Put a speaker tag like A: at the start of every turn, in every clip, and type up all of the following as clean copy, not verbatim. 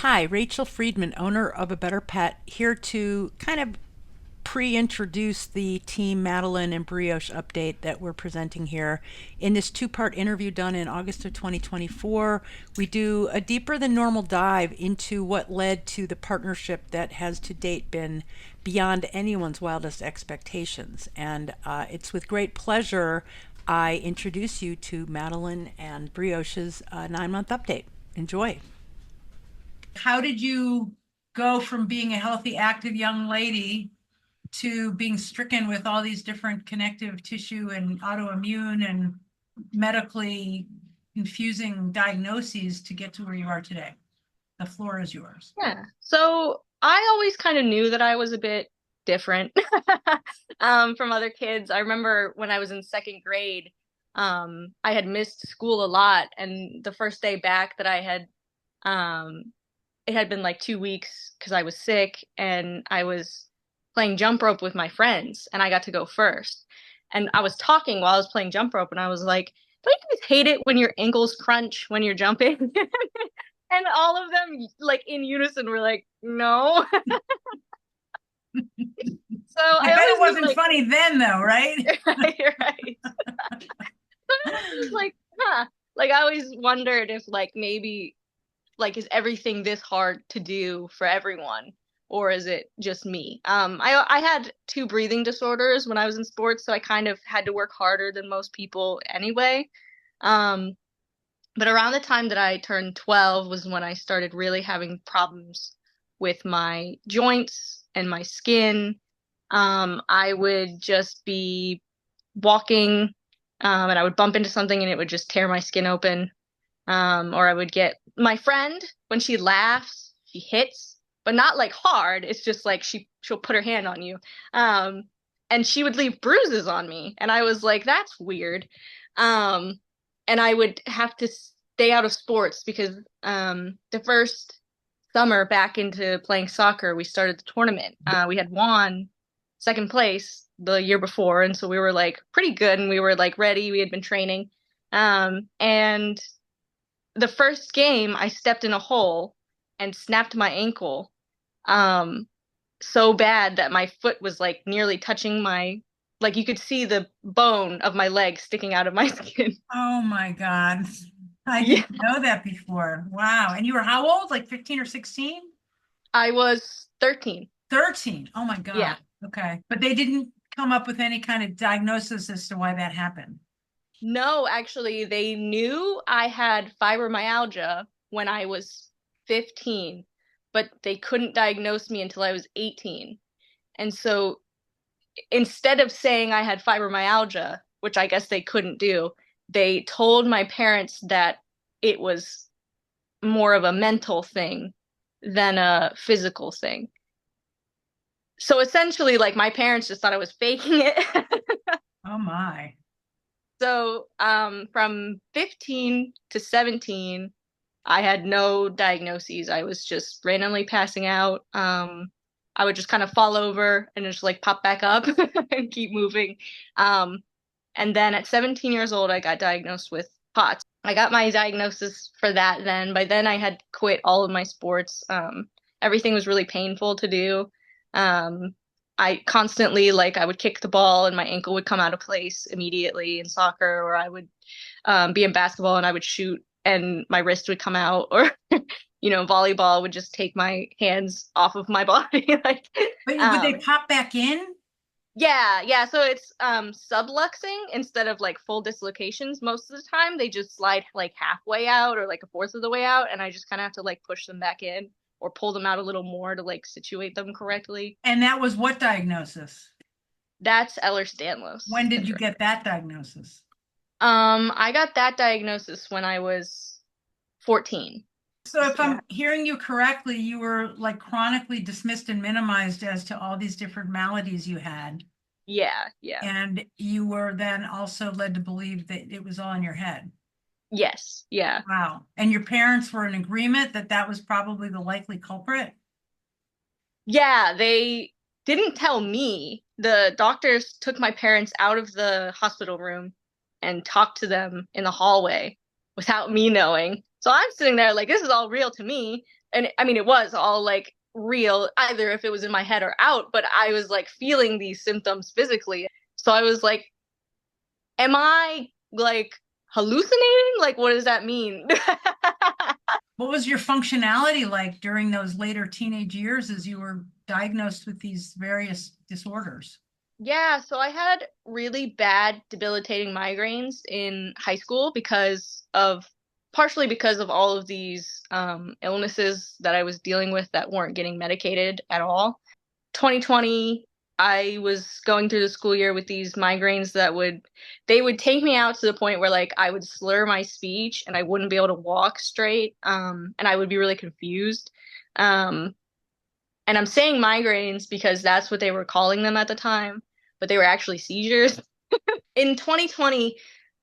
A: Hi, Rachel Friedman, owner of A Better Pet, here to kind of pre-introduce the Team Madalyn and Brioche update that we're presenting here. In this two-part interview done in August of 2024, we do a deeper than normal dive into what led to the partnership that has to date been beyond anyone's wildest expectations. And it's with great pleasure I introduce you to Madalyn and Brioche's 9-month update. Enjoy.
B: How did you go from being a healthy, active young lady to being stricken with all these different connective tissue and autoimmune and medically confusing diagnoses to get to where you are today? The floor is yours.
C: Yeah. So I always kind of knew that I was a bit different from other kids. I remember when I was in second grade, I had missed school a lot, and the first day back that I had, it had been like 2 weeks because I was sick, and I was playing jump rope with my friends, and I got to go first. And I was talking while I was playing jump rope, and I was like, "Don't you guys hate it when your ankles crunch when you're jumping?" And all of them, like in unison, were like, no. So
B: I
C: I
B: bet it
C: always knew,
B: wasn't
C: like,
B: funny then, though, right?
C: you're right. I was like, huh. Like, I always wondered if, like, maybe, like, is everything this hard to do for everyone? Or is it just me? I had two breathing disorders when I was in sports, so I kind of had to work harder than most people anyway. Um, But around the time that I turned 12 was when I started really having problems with my joints and my skin. I would just be walking, and I would bump into something and it would just tear my skin open. Or I would get my friend, when she laughs, she hits, but not like hard. It's just like she'll put her hand on you. Um, and she would leave bruises on me. And I was like, that's weird. Um, and I would have to stay out of sports because the first summer back into playing soccer, we started the tournament. We had won second place the year before, and so we were like pretty good, and we were like ready. We had been training, and the first game, I stepped in a hole and snapped my ankle, um, so bad that my foot was like nearly touching my, like you could see the bone of my leg sticking out of my skin.
B: Oh my God. I
C: Yeah,
B: didn't know that before. Wow. And you were how old? Like 15 or 16?
C: I was 13.
B: 13. Oh my God.
C: Yeah.
B: Okay. But they didn't come up with any kind of diagnosis as to why that happened.
C: No, actually, they knew I had fibromyalgia when I was 15, but they couldn't diagnose me until I was 18. And so instead of saying I had fibromyalgia, which I guess they couldn't do, they told my parents that it was more of a mental thing than a physical thing. So essentially, like my parents just thought I was faking it.
B: Oh my.
C: So, from 15 to 17, I had no diagnoses. I was just randomly passing out. I would just kind of fall over and just like pop back up and keep moving. Um, and then at 17 years old, I got diagnosed with POTS. I got my diagnosis for that then. By then, I had quit all of my sports. Everything was really painful to do. Um, I constantly, like, I would kick the ball and my ankle would come out of place immediately in soccer, or I would be in basketball and I would shoot and my wrist would come out, or, volleyball would just take my hands off of my body. Like,
B: But would they
C: um,
B: pop back in?
C: yeah, yeah. So it's subluxing instead of like full dislocations. Most of the time they just slide like halfway out or like a fourth of the way out, and I just kind of have to like push them back in or pull them out a little more to like situate them correctly.
B: And that was what diagnosis?
C: That's Ehlers-Danlos
B: When did you
C: syndrome.
B: get that diagnosis?
C: I got that diagnosis when I was 14.
B: So if
C: Yeah.
B: I'm hearing you correctly, you were like chronically dismissed and minimized as to all these different maladies you had.
C: Yeah, yeah.
B: And you were then also led to believe that it was all in your head.
C: Yes, yeah.
B: Wow. And your parents were in agreement that that was probably the likely culprit?
C: Yeah, they didn't tell me. The doctors took my parents out of the hospital room and talked to them in the hallway. without me knowing. So I'm sitting there like, this is all real to me. And I mean, it was all like real, either if it was in my head or out, but I was like feeling these symptoms physically. So I was like, am I like hallucinating? Like, what does that mean?
B: What was your functionality like during those later teenage years as you were diagnosed with these various disorders?
C: Yeah, so I had really bad debilitating migraines in high school because of partially because of all of these illnesses that I was dealing with that weren't getting medicated at all. 2020, I was going through the school year with these migraines that they would take me out to the point where like I would slur my speech and I wouldn't be able to walk straight, and I would be really confused. Um, and I'm saying migraines because that's what they were calling them at the time, but they were actually seizures. In 2020,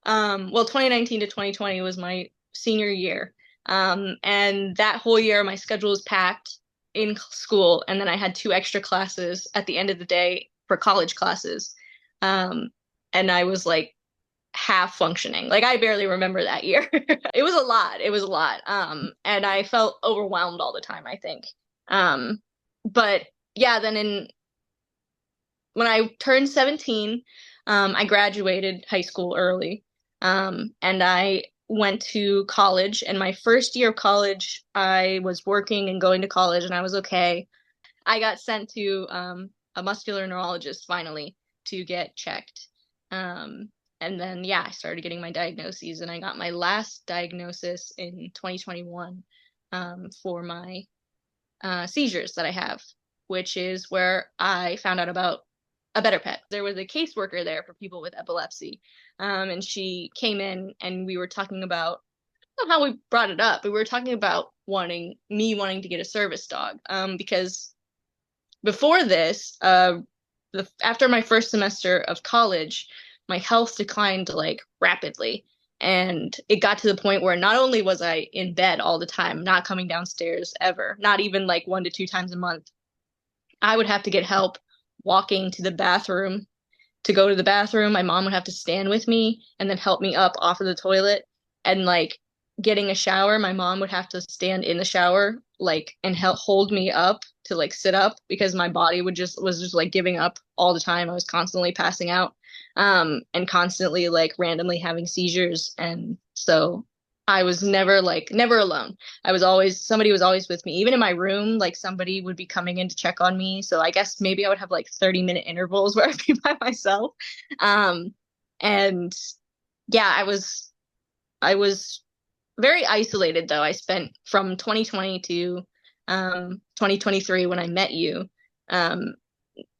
C: well, 2019 to 2020 was my senior year. And that whole year, my schedule was packed in school, and then I had 2 extra classes at the end of the day for college classes. Um, and I was like half functioning. Like I barely remember that year. It was a lot. It was a lot. And I felt overwhelmed all the time, I think. Um, but yeah, then in when I turned 17, I graduated high school early. And I went to college. And my first year of college, I was working and going to college, and I was okay. I got sent to a muscular neurologist finally to get checked. Um, and then, yeah, I started getting my diagnoses, and I got my last diagnosis in 2021 for my seizures that I have, which is where I found out about a better pet. There was a caseworker there for people with epilepsy. And she came in and we were talking about, I don't know how we brought it up, but we were talking about wanting to get a service dog. Because before this, after my first semester of college, my health declined like rapidly. And it got to the point where not only was I in bed all the time, not coming downstairs ever, not even like 1 to 2 times a month, I would have to get help walking to the bathroom. To go to the bathroom, my mom would have to stand with me and then help me up off of the toilet. And like getting a shower, my mom would have to stand in the shower, like, and help hold me up to like sit up because my body was just like giving up all the time. I was constantly passing out, and constantly like randomly having seizures. And so I was never alone. Somebody was always with me. Even in my room, like somebody would be coming in to check on me. So I guess maybe I would have like 30-minute intervals where I'd be by myself. Um, and yeah, I was very isolated though. I spent from 2020 to 2023 when I met you. Um,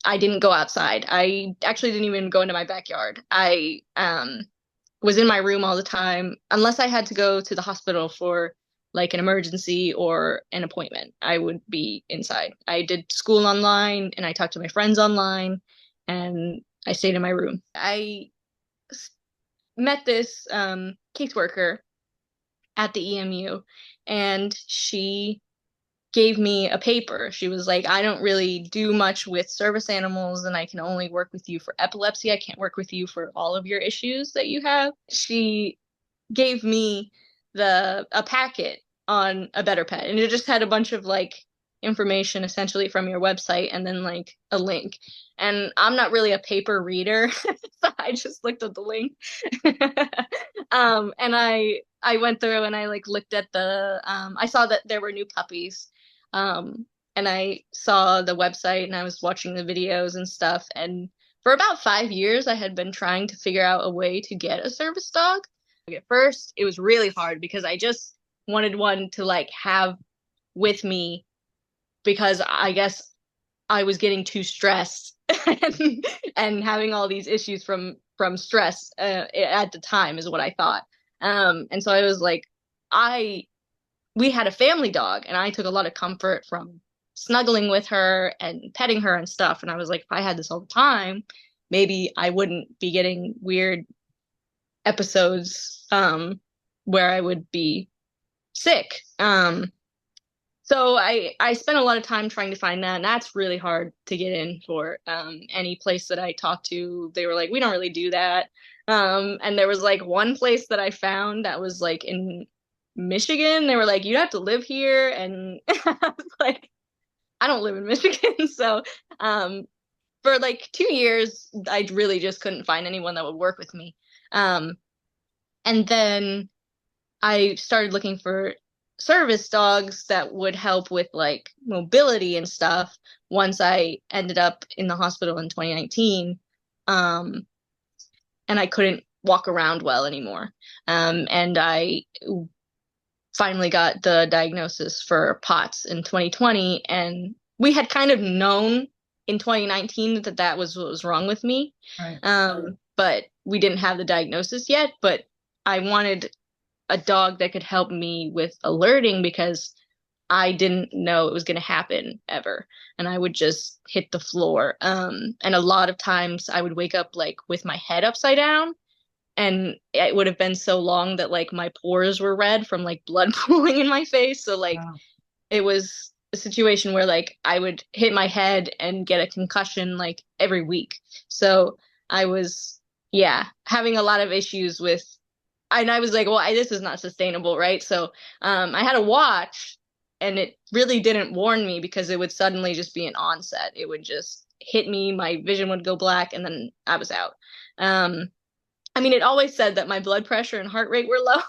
C: I didn't go outside. I actually didn't even go into my backyard. I was in my room all the time, unless I had to go to the hospital for like an emergency or an appointment. I would be inside. I did school online and I talked to my friends online and I stayed in my room. I met this caseworker at the EMU, and she gave me a paper. She was like, I don't really do much with service animals, and I can only work with you for epilepsy. I can't work with you for all of your issues that you have. She gave me a packet on a better pet, and it just had a bunch of like information essentially from your website and then like a link. And I'm not really a paper reader, so I just looked at the link. And I went through and I like looked at I saw that there were new puppies. And I saw the website and I was watching the videos and stuff. And for about 5 years, I had been trying to figure out a way to get a service dog. At first, it was really hard because I just wanted one to like have with me because I guess I was getting too stressed and having all these issues from stress at the time is what I thought. And so I was like, we had a family dog, and I took a lot of comfort from snuggling with her and petting her and stuff. And I was like, if I had this all the time, maybe I wouldn't be getting weird episodes where I would be sick. So I spent a lot of time trying to find that, and that's really hard to get in for any place that I talked to. They were like, we don't really do that. And there was like one place that I found that was like in Michigan. They were like, you have to live here. And I was like, I don't live in Michigan. So, for like 2 years, I really just couldn't find anyone that would work with me. Um, and then I started looking for service dogs that would help with like mobility and stuff once I ended up in the hospital in 2019. Um, and I couldn't walk around well anymore. And I finally got the diagnosis for POTS in 2020, and we had kind of known in 2019 that that was what was wrong with me.
B: Right.
C: But we didn't have the diagnosis yet, but I wanted a dog that could help me with alerting because I didn't know it was going to happen ever. And I would just hit the floor. And a lot of times I would wake up like with my head upside down, and it would have been so long that like my pores were red from like blood pooling in my face. So like
B: Wow.
C: it was a situation where like I would hit my head and get a concussion like every week. So I was, yeah, having a lot of issues with, and I was like, well, this is not sustainable, right? So I had a watch, and it really didn't warn me because it would suddenly just be an onset. It would just hit me, my vision would go black, and then I was out. I mean, it always said that my blood pressure and heart rate were low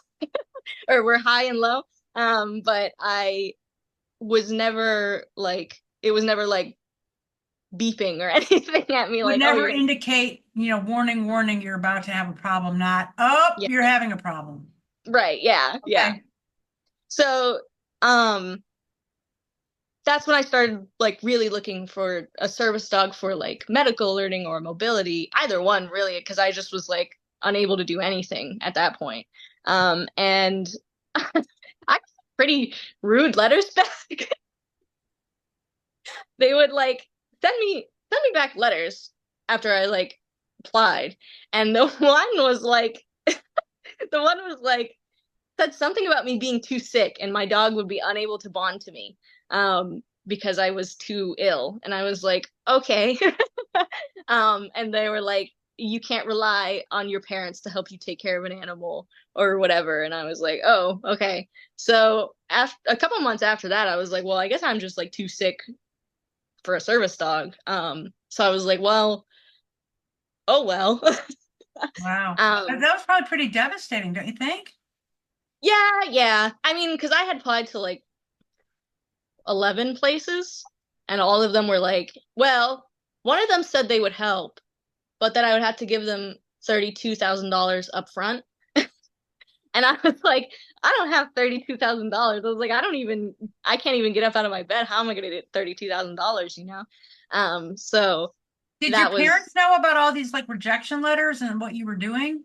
C: or were high and low. But I was never like, it was never like beeping or anything at me
B: Would
C: like, oh,
B: never
C: you're gonna,
B: indicate, warning, warning, you're about to have a problem, not, oh,
C: yeah,
B: you're having a problem.
C: right, yeah, yeah.
B: Okay.
C: So, um, that's when I started like really looking for a service dog for like medical alerting or mobility, either one really, because I just was like unable to do anything at that point. And I got pretty rude letters back. They would like send me back letters after I like applied, and the one was like the one was like said something about me being too sick and my dog would be unable to bond to me because I was too ill. And I was like, okay. And they were like, you can't rely on your parents to help you take care of an animal or whatever. And I was like, oh, okay. So after a couple months after that, I was like, well, I guess I'm just like too sick for a service dog. So I was like, well, oh well.
B: Wow.
C: um,
B: That was probably pretty devastating, don't you think?
C: yeah, yeah. I mean, because I had applied to like 11 places, and all of them were like, well, one of them said they would help, but then I would have to give them $32,000 up front. And I was like, I don't have $32,000. I was like, I can't even get up out of my bed. How am I going to get $32,000, you know? So
B: Did your
C: that was,
B: parents know about all these like rejection letters and what you were doing?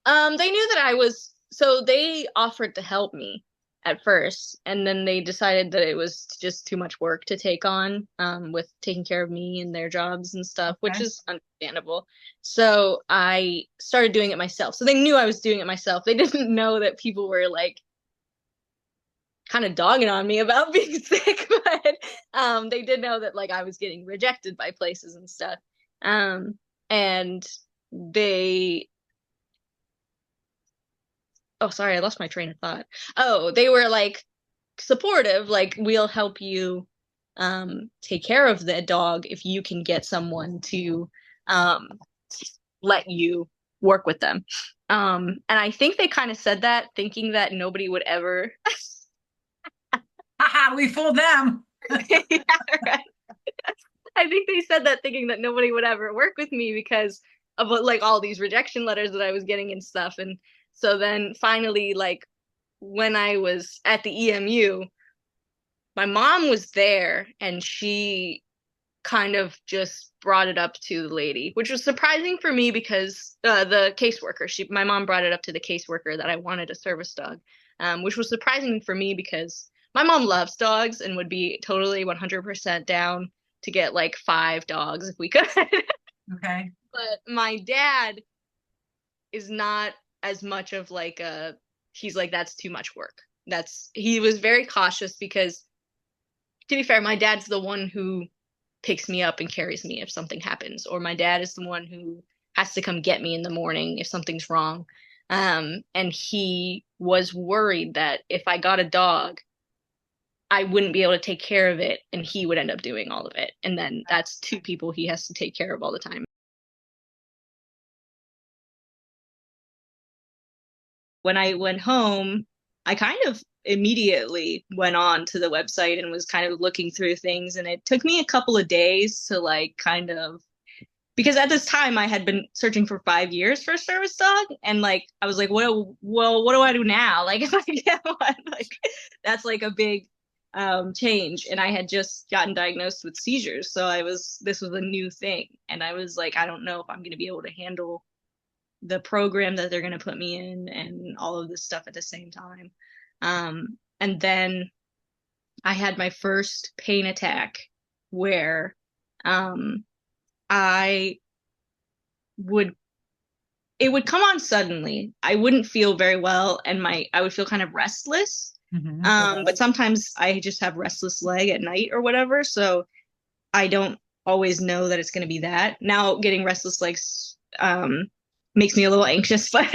C: they knew that so they offered to help me at first, and then they decided that it was just too much work to take on, with taking care of me and their jobs and stuff, which
B: Okay.
C: is understandable. So I started doing it myself. So they knew I was doing it myself. They didn't know that people were like kind of dogging on me about being sick, but they did know that like I was getting rejected by places and stuff. And they oh, sorry, I lost my train of thought. Oh, they were like supportive, like we'll help you take care of the dog if you can get someone to um let you work with them. And I think they kind of said that thinking that nobody would ever
B: Haha, we fooled them.
C: yeah, right. I think they said that thinking that nobody would ever work with me because of like all these rejection letters that I was getting and stuff. And so then finally, like when I was at the EMU, my mom was there and she kind of just brought it up to the lady, which was surprising for me because the caseworker, my mom brought it up to the caseworker that I wanted a service dog, which was surprising for me because my mom loves dogs and would be totally 100% down to get like 5 dogs if we could.
B: Okay.
C: But my dad is not as much of like he's like, that's too much work. He was very cautious because, to be fair, my dad's the one who picks me up and carries me if something happens, or my dad is the one who has to come get me in the morning if something's wrong. And he was worried that if I got a dog, I wouldn't be able to take care of it and he would end up doing all of it. And then that's two people he has to take care of all the time. When I went home, I kind of immediately went on to the website and was kind of looking through things. And it took me a couple of days to like kind of, because at this time I had been searching for 5 years for a service dog. And like, I was like, well, what do I do now? Like, if I get one, like, that's like a big change. And I had just gotten diagnosed with seizures. So this was a new thing. And I was like, I don't know if I'm going to be able to handle the program that they're going to put me in and all of this stuff at the same time. And then I had my first pain attack where it would come on suddenly. I wouldn't feel very well and I would feel kind of restless. But sometimes I just have restless leg at night or whatever. So I don't always know that it's going to be that. Now getting restless legs makes me a little anxious, but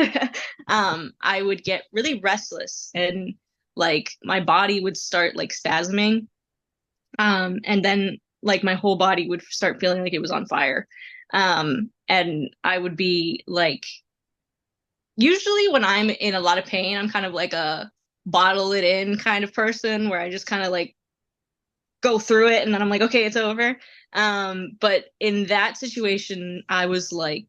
C: I would get really restless and like my body would start like spasming. And then like my whole body would start feeling like it was on fire. And I would be like, usually when I'm in a lot of pain, I'm kind of like a bottle it in kind of person where I just kind of like go through it and then I'm like, okay, it's over. But in that situation, I was like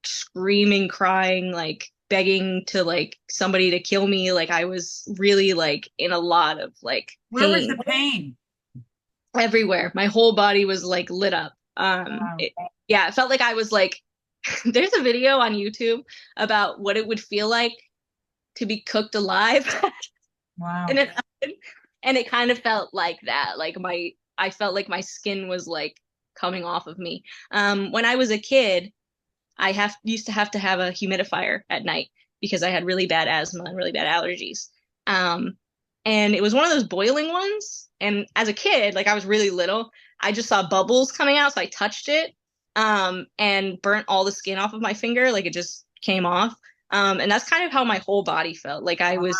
C: screaming, crying, like begging to like somebody to kill me. Like I was really like in a lot of like
B: Where was
C: pain
B: the pain?
C: everywhere. My whole body was like lit up.
B: Wow.
C: Yeah, it felt like I was like, there's a video on YouTube about what it would feel like to be cooked alive.
B: Wow.
C: And it kind of felt like that. Like I felt like my skin was like coming off of me. When I was a kid, used to have a humidifier at night because I had really bad asthma and really bad allergies. And it was one of those boiling ones. And as a kid, like I was really little, I just saw bubbles coming out, so I touched it, and burnt all the skin off of my finger. Like it just came off. And that's kind of how my whole body felt. Like I was,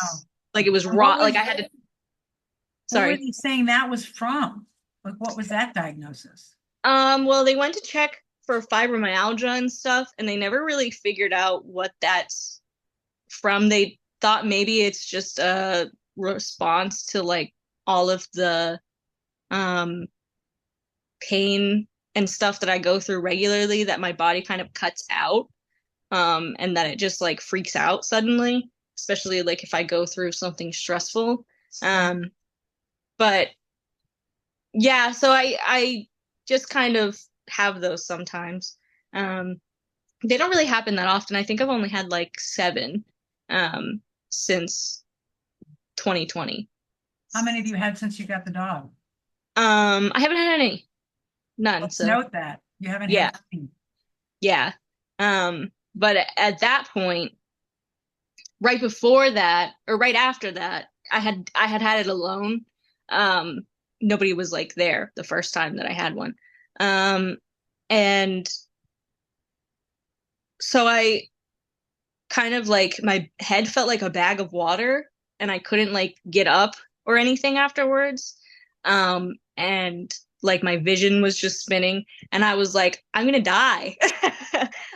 C: like it was raw. Like I had to.
B: What were
C: Sorry.
B: they saying that was from? Like, what was that diagnosis?
C: Well, they went to check for fibromyalgia and stuff, and they never really figured out what that's from. They thought maybe it's just a response to like all of the pain and stuff that I go through regularly that my body kind of cuts out, and that it just like freaks out suddenly, especially like if I go through something stressful. But yeah, so I just kind of have those sometimes. They don't really happen that often. I think I've only had like 7 since 2020.
B: How many have you had since you got the dog?
C: I haven't had any. None.
B: Let's
C: So
B: note that. You haven't
C: yeah.
B: had any.
C: Yeah. But at that point, right before that, or right after that, I had it alone. Nobody was like there the first time that I had one. And so I kind of like my head felt like a bag of water and I couldn't like get up or anything afterwards. And like my vision was just spinning and I was like, I'm gonna die.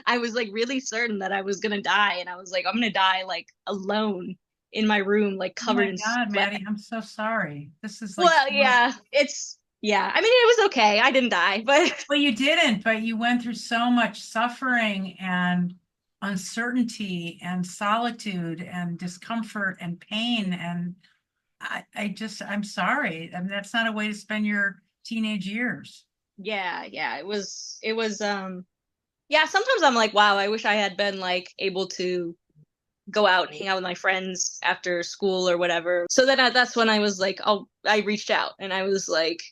C: I was like really certain that I was gonna die. And I was like, I'm gonna die like alone in my room, like covered in
B: Oh my God,
C: sweat.
B: Maddie, I'm so sorry. This is like,
C: Well, yeah, I mean, it was okay. I didn't die, but
B: well, you didn't, but you went through so much suffering and uncertainty and solitude and discomfort and pain. And I'm sorry. I mean, that's not a way to spend your teenage years.
C: yeah, yeah, sometimes I'm like, wow, I wish I had been like able to go out and hang out with my friends after school or whatever. So then that's when I was like, I reached out and I was like,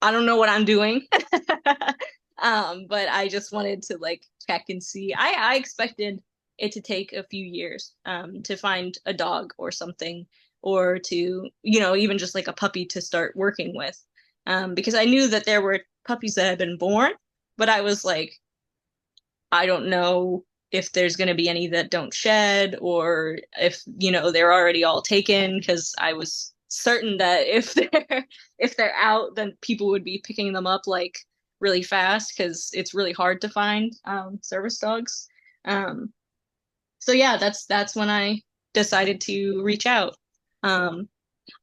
C: I don't know what I'm doing. But I just wanted to like check and see. I expected it to take a few years to find a dog or something, or to, even just like a puppy to start working with. Because I knew that there were puppies that had been born, but I was like, I don't know if there's going to be any that don't shed or if, they're already all taken because I was certain that if they're out, then people would be picking them up like really fast because it's really hard to find service dogs. Um, so yeah, that's when I decided to reach out. Um,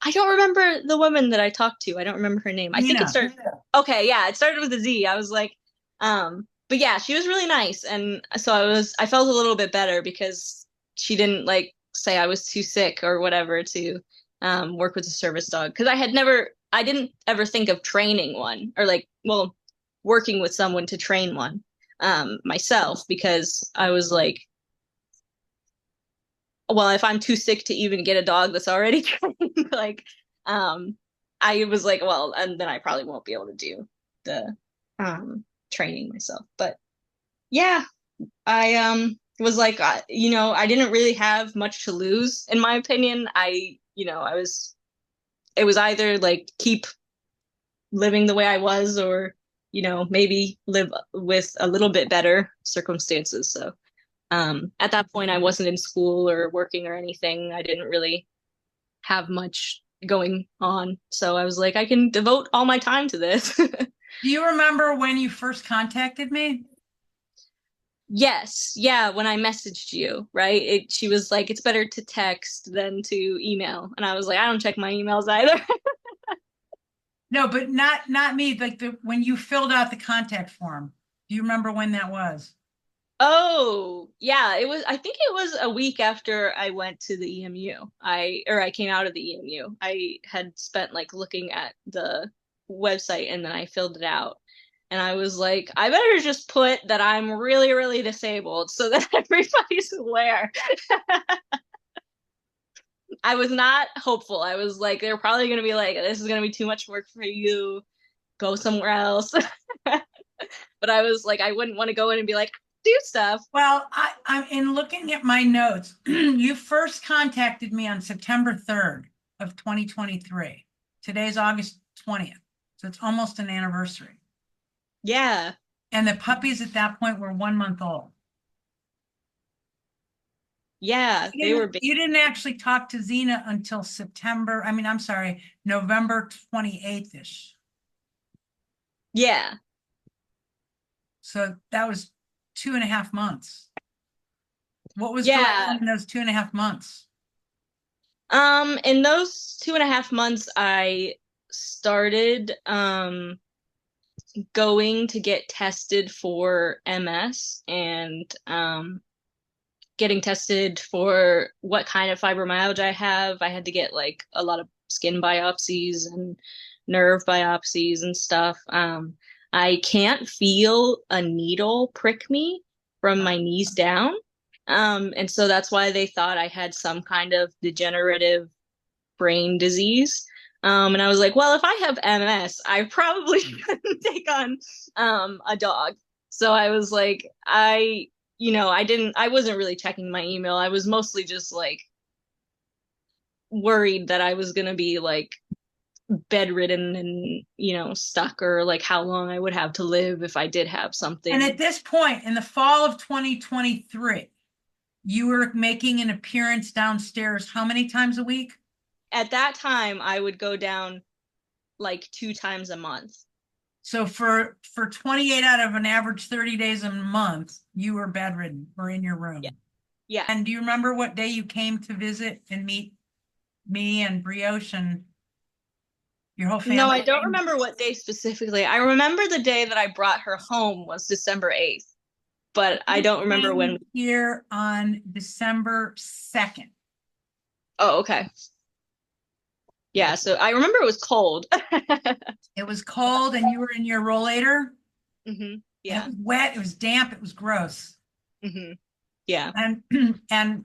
C: I don't remember the woman that I talked to. I don't remember her name. I think it
B: Nina.
C: started. Okay, yeah, it started with a Z. I was like, but yeah, she was really nice, and so I felt a little bit better because she didn't like say I was too sick or whatever to work with a service dog because I didn't ever think of training one or like, well, working with someone to train one myself because I was like, well, if I'm too sick to even get a dog that's already trained, like, um, I was like, well, and then I probably won't be able to do the training myself. But yeah, I was like, I didn't really have much to lose, in my opinion. It was either like keep living the way I was, or maybe live with a little bit better circumstances. So at that point, I wasn't in school or working or anything. I didn't really have much going on. So I was like, I can devote all my time to this.
B: Do you remember when you first contacted me?
C: Yes. Yeah. When I messaged you, right? She was like, it's better to text than to email. And I was like, I don't check my emails either.
B: No, but not me. Like when you filled out the contact form. Do you remember when that was?
C: Oh, yeah, I think it was a week after I went to the EMU. I came out of the EMU. I had spent like looking at the website and then I filled it out. And I was like, I better just put that I'm really, really disabled so that everybody's aware. I was not hopeful. I was like, they're probably going to be like, this is going to be too much work for you. Go somewhere else. But I was like, I wouldn't want to go in and be like, do stuff.
B: Well, I'm in looking at my notes. You first contacted me on September 3rd of 2023. Today's August 20th. So it's almost an anniversary.
C: Yeah.
B: And the puppies at that point were 1 month old.
C: Yeah, they were big.
B: You didn't actually talk to Xena until I'm sorry, November 28th-ish.
C: Yeah.
B: So that was 2.5 months. What was going
C: Yeah.
B: on in those 2.5 months?
C: In those 2.5 months, I started going to get tested for MS and getting tested for what kind of fibromyalgia I have. I had to get like a lot of skin biopsies and nerve biopsies and stuff. I can't feel a needle prick me from my knees down. And so that's why they thought I had some kind of degenerative brain disease. And I was like, well, if I have MS, I probably shouldn't take on a dog. So I was like, I wasn't really checking my email. I was mostly just like worried that I was going to be like bedridden and, stuck, or like how long I would have to live if I did have something.
B: And at this point, in the fall of 2023, you were making an appearance downstairs how many times a week?
C: At that time, I would go down like 2 times a month.
B: So for 28 out of an average 30 days a month, you were bedridden or in your room.
C: Yeah. Yeah.
B: And do you remember what day you came to visit and meet me and Brioche and your whole family?
C: No, I don't remember what day specifically. I remember the day that I brought her home was December 8th, but I don't remember when.
B: Here on December 2nd.
C: Oh, okay. Yeah, so I remember it was cold.
B: It was cold and you were in your rollator.
C: Mm-hmm.
B: Yeah.
C: Yeah.
B: It was wet, it was damp, it was gross.
C: Mm-hmm. Yeah.
B: And and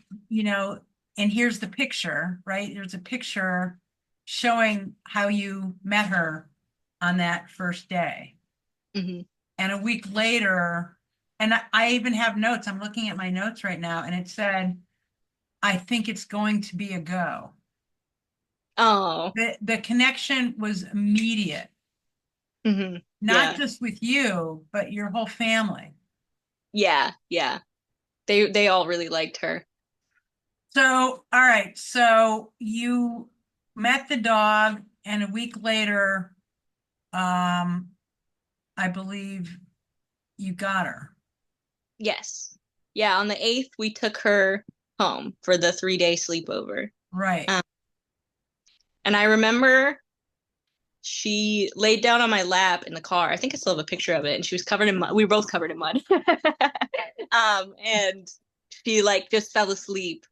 B: and here's the picture, right? There's a picture showing how you met her on that first day.
C: Mm-hmm.
B: And a week later, and I even have notes. I'm looking at my notes right now, and it said, I think it's going to be a go.
C: Oh.
B: The connection was immediate.
C: Mm-hmm.
B: Not just with you, but your whole family.
C: Yeah, yeah. They all really liked her.
B: So, all right, so you met the dog and a week later, I believe you got her.
C: Yes. Yeah, on the 8th we took her home for the 3-day sleepover.
B: Right.
C: Um, and I remember she laid down on my lap in the car. I think I still have a picture of it, and she was covered in mud. We were both covered in mud. And she like just fell asleep.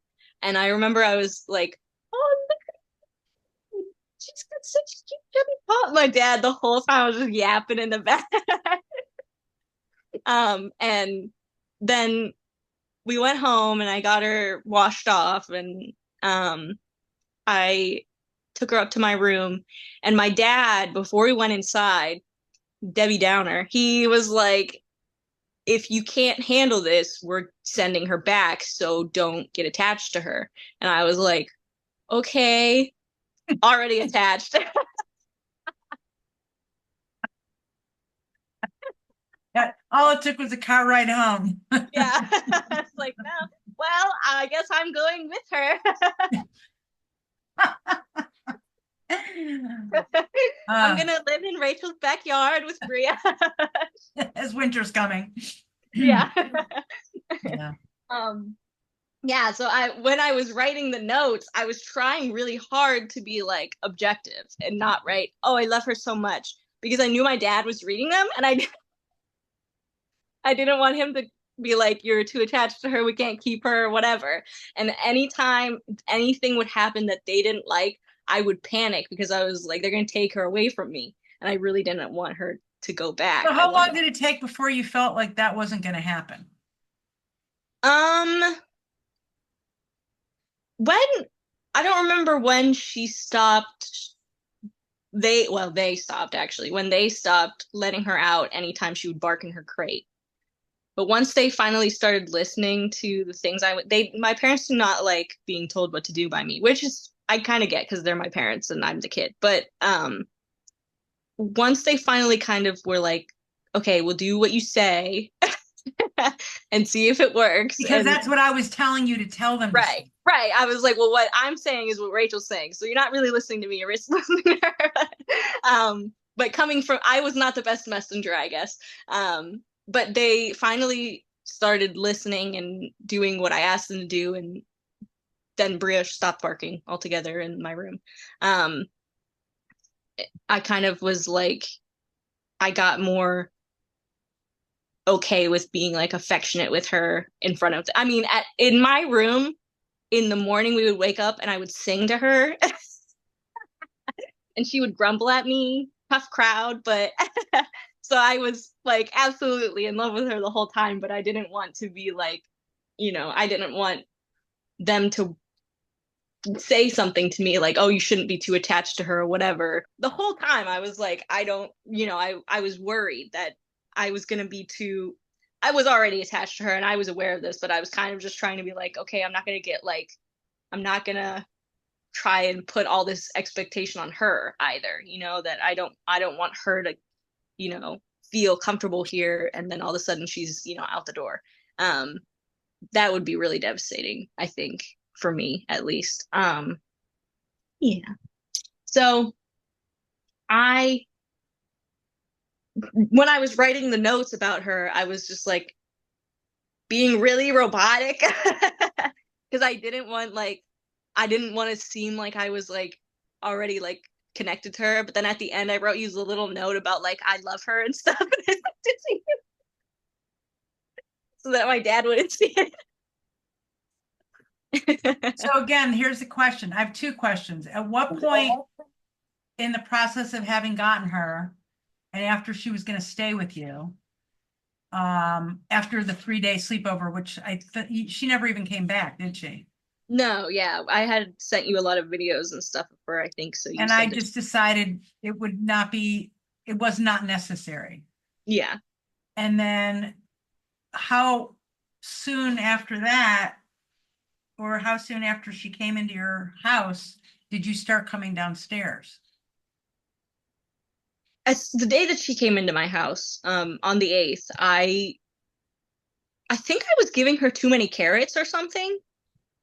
C: And I remember I was like, "Oh, look, she's got such a cute chubby paw." My dad the whole time was just yapping in the back. And then we went home and I got her washed off and I took her up to my room and my dad before we went inside, Debbie Downer, he was like, if you can't handle this, we're sending her back, so don't get attached to her. And I was like, okay, already attached.
B: Yeah, all it took was a car ride home.
C: Yeah. It's like, no, well, I guess I'm going with her. I'm
B: Uh,
C: gonna live in Rachel's backyard with Bria.
B: as winter's coming.
C: Yeah.
B: Yeah.
C: Um, yeah, so I when I was writing the notes, I was trying really hard to be like objective and not write, "Oh, I love her so much," because I knew my dad was reading them and I didn't want him to be like, "You're too attached to her, we can't keep her," or whatever. And anytime anything would happen that they didn't like, I would panic because I was like, they're gonna take her away from me. And I really didn't want her to go back.
B: So
C: I
B: how long
C: wanted
B: did it take before you felt like that wasn't going to happen?
C: um when I don't remember when she stopped they stopped actually when they stopped letting her out anytime she would bark in her crate. But once they finally started listening to the things I would, they, my parents do not like being told what to do by me, which is, I kind of get because they're my parents and I'm the kid. But once they finally kind of were like, okay, we'll do what you say and see if it works.
B: Because
C: And
B: that's what I was telling you to tell them to
C: right,
B: say.
C: right. I was like, well, what I'm saying is what Rachel's saying. So you're not really listening to me, you're listening to her. But coming from, I was not the best messenger, I guess. But they finally started listening and doing what I asked them to do. And then Brioche stopped barking altogether in my room. Um, I kind of was like, I got more okay with being like affectionate with her in front of, I mean, in my room, in the morning we would wake up and I would sing to her and she would grumble at me. Tough crowd, but so I was like absolutely in love with her the whole time, but I didn't want to be like, I didn't want them to say something to me like, oh, you shouldn't be too attached to her or whatever. The whole time I was like, I don't, I was worried that I was going to be too, I was already attached to her and I was aware of this, but I was kind of just trying to be like, okay, I'm not going to get like, I'm not going to try and put all this expectation on her either, that I don't want her to, feel comfortable here and then all of a sudden she's, out the door. Um that would be really devastating, I think, for me at least. Yeah. So I when I was writing the notes about her, I was just like being really robotic because I didn't want to seem like I was like already like connected to her, but then at the end I wrote you a little note about like I love her and stuff so that my dad wouldn't see it.
B: So again, here's the question. I have two questions. At what point in the process of having gotten her and after she was going to stay with you, after the 3-day sleepover, which she never even came back, did she?
C: No, yeah, I had sent you a lot of videos and stuff of her, I think, so you
B: And I
C: sent it.
B: just decided it was not necessary.
C: Yeah.
B: And then how soon after that, or how soon after she came into your house, did you start coming downstairs?
C: As the day that she came into my house, on the 8th, I I think I was giving her too many carrots or something,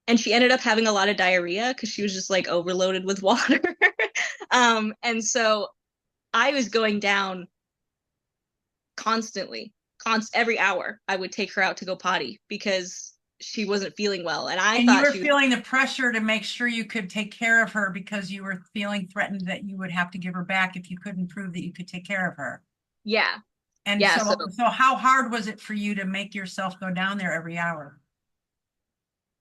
C: and she ended up having a lot of diarrhea because she was just like overloaded with water. And so I was going down constantly, every hour. I would take her out to go potty because she wasn't feeling well, and I
B: And you
C: thought
B: were
C: she was,
B: feeling the pressure to make sure you could take care of her because you were feeling threatened that you would have to give her back if you couldn't prove that you could take care of her.
C: yeah,
B: And
C: yeah.
B: so,
C: So
B: so how hard was it for you to make yourself go down there every hour?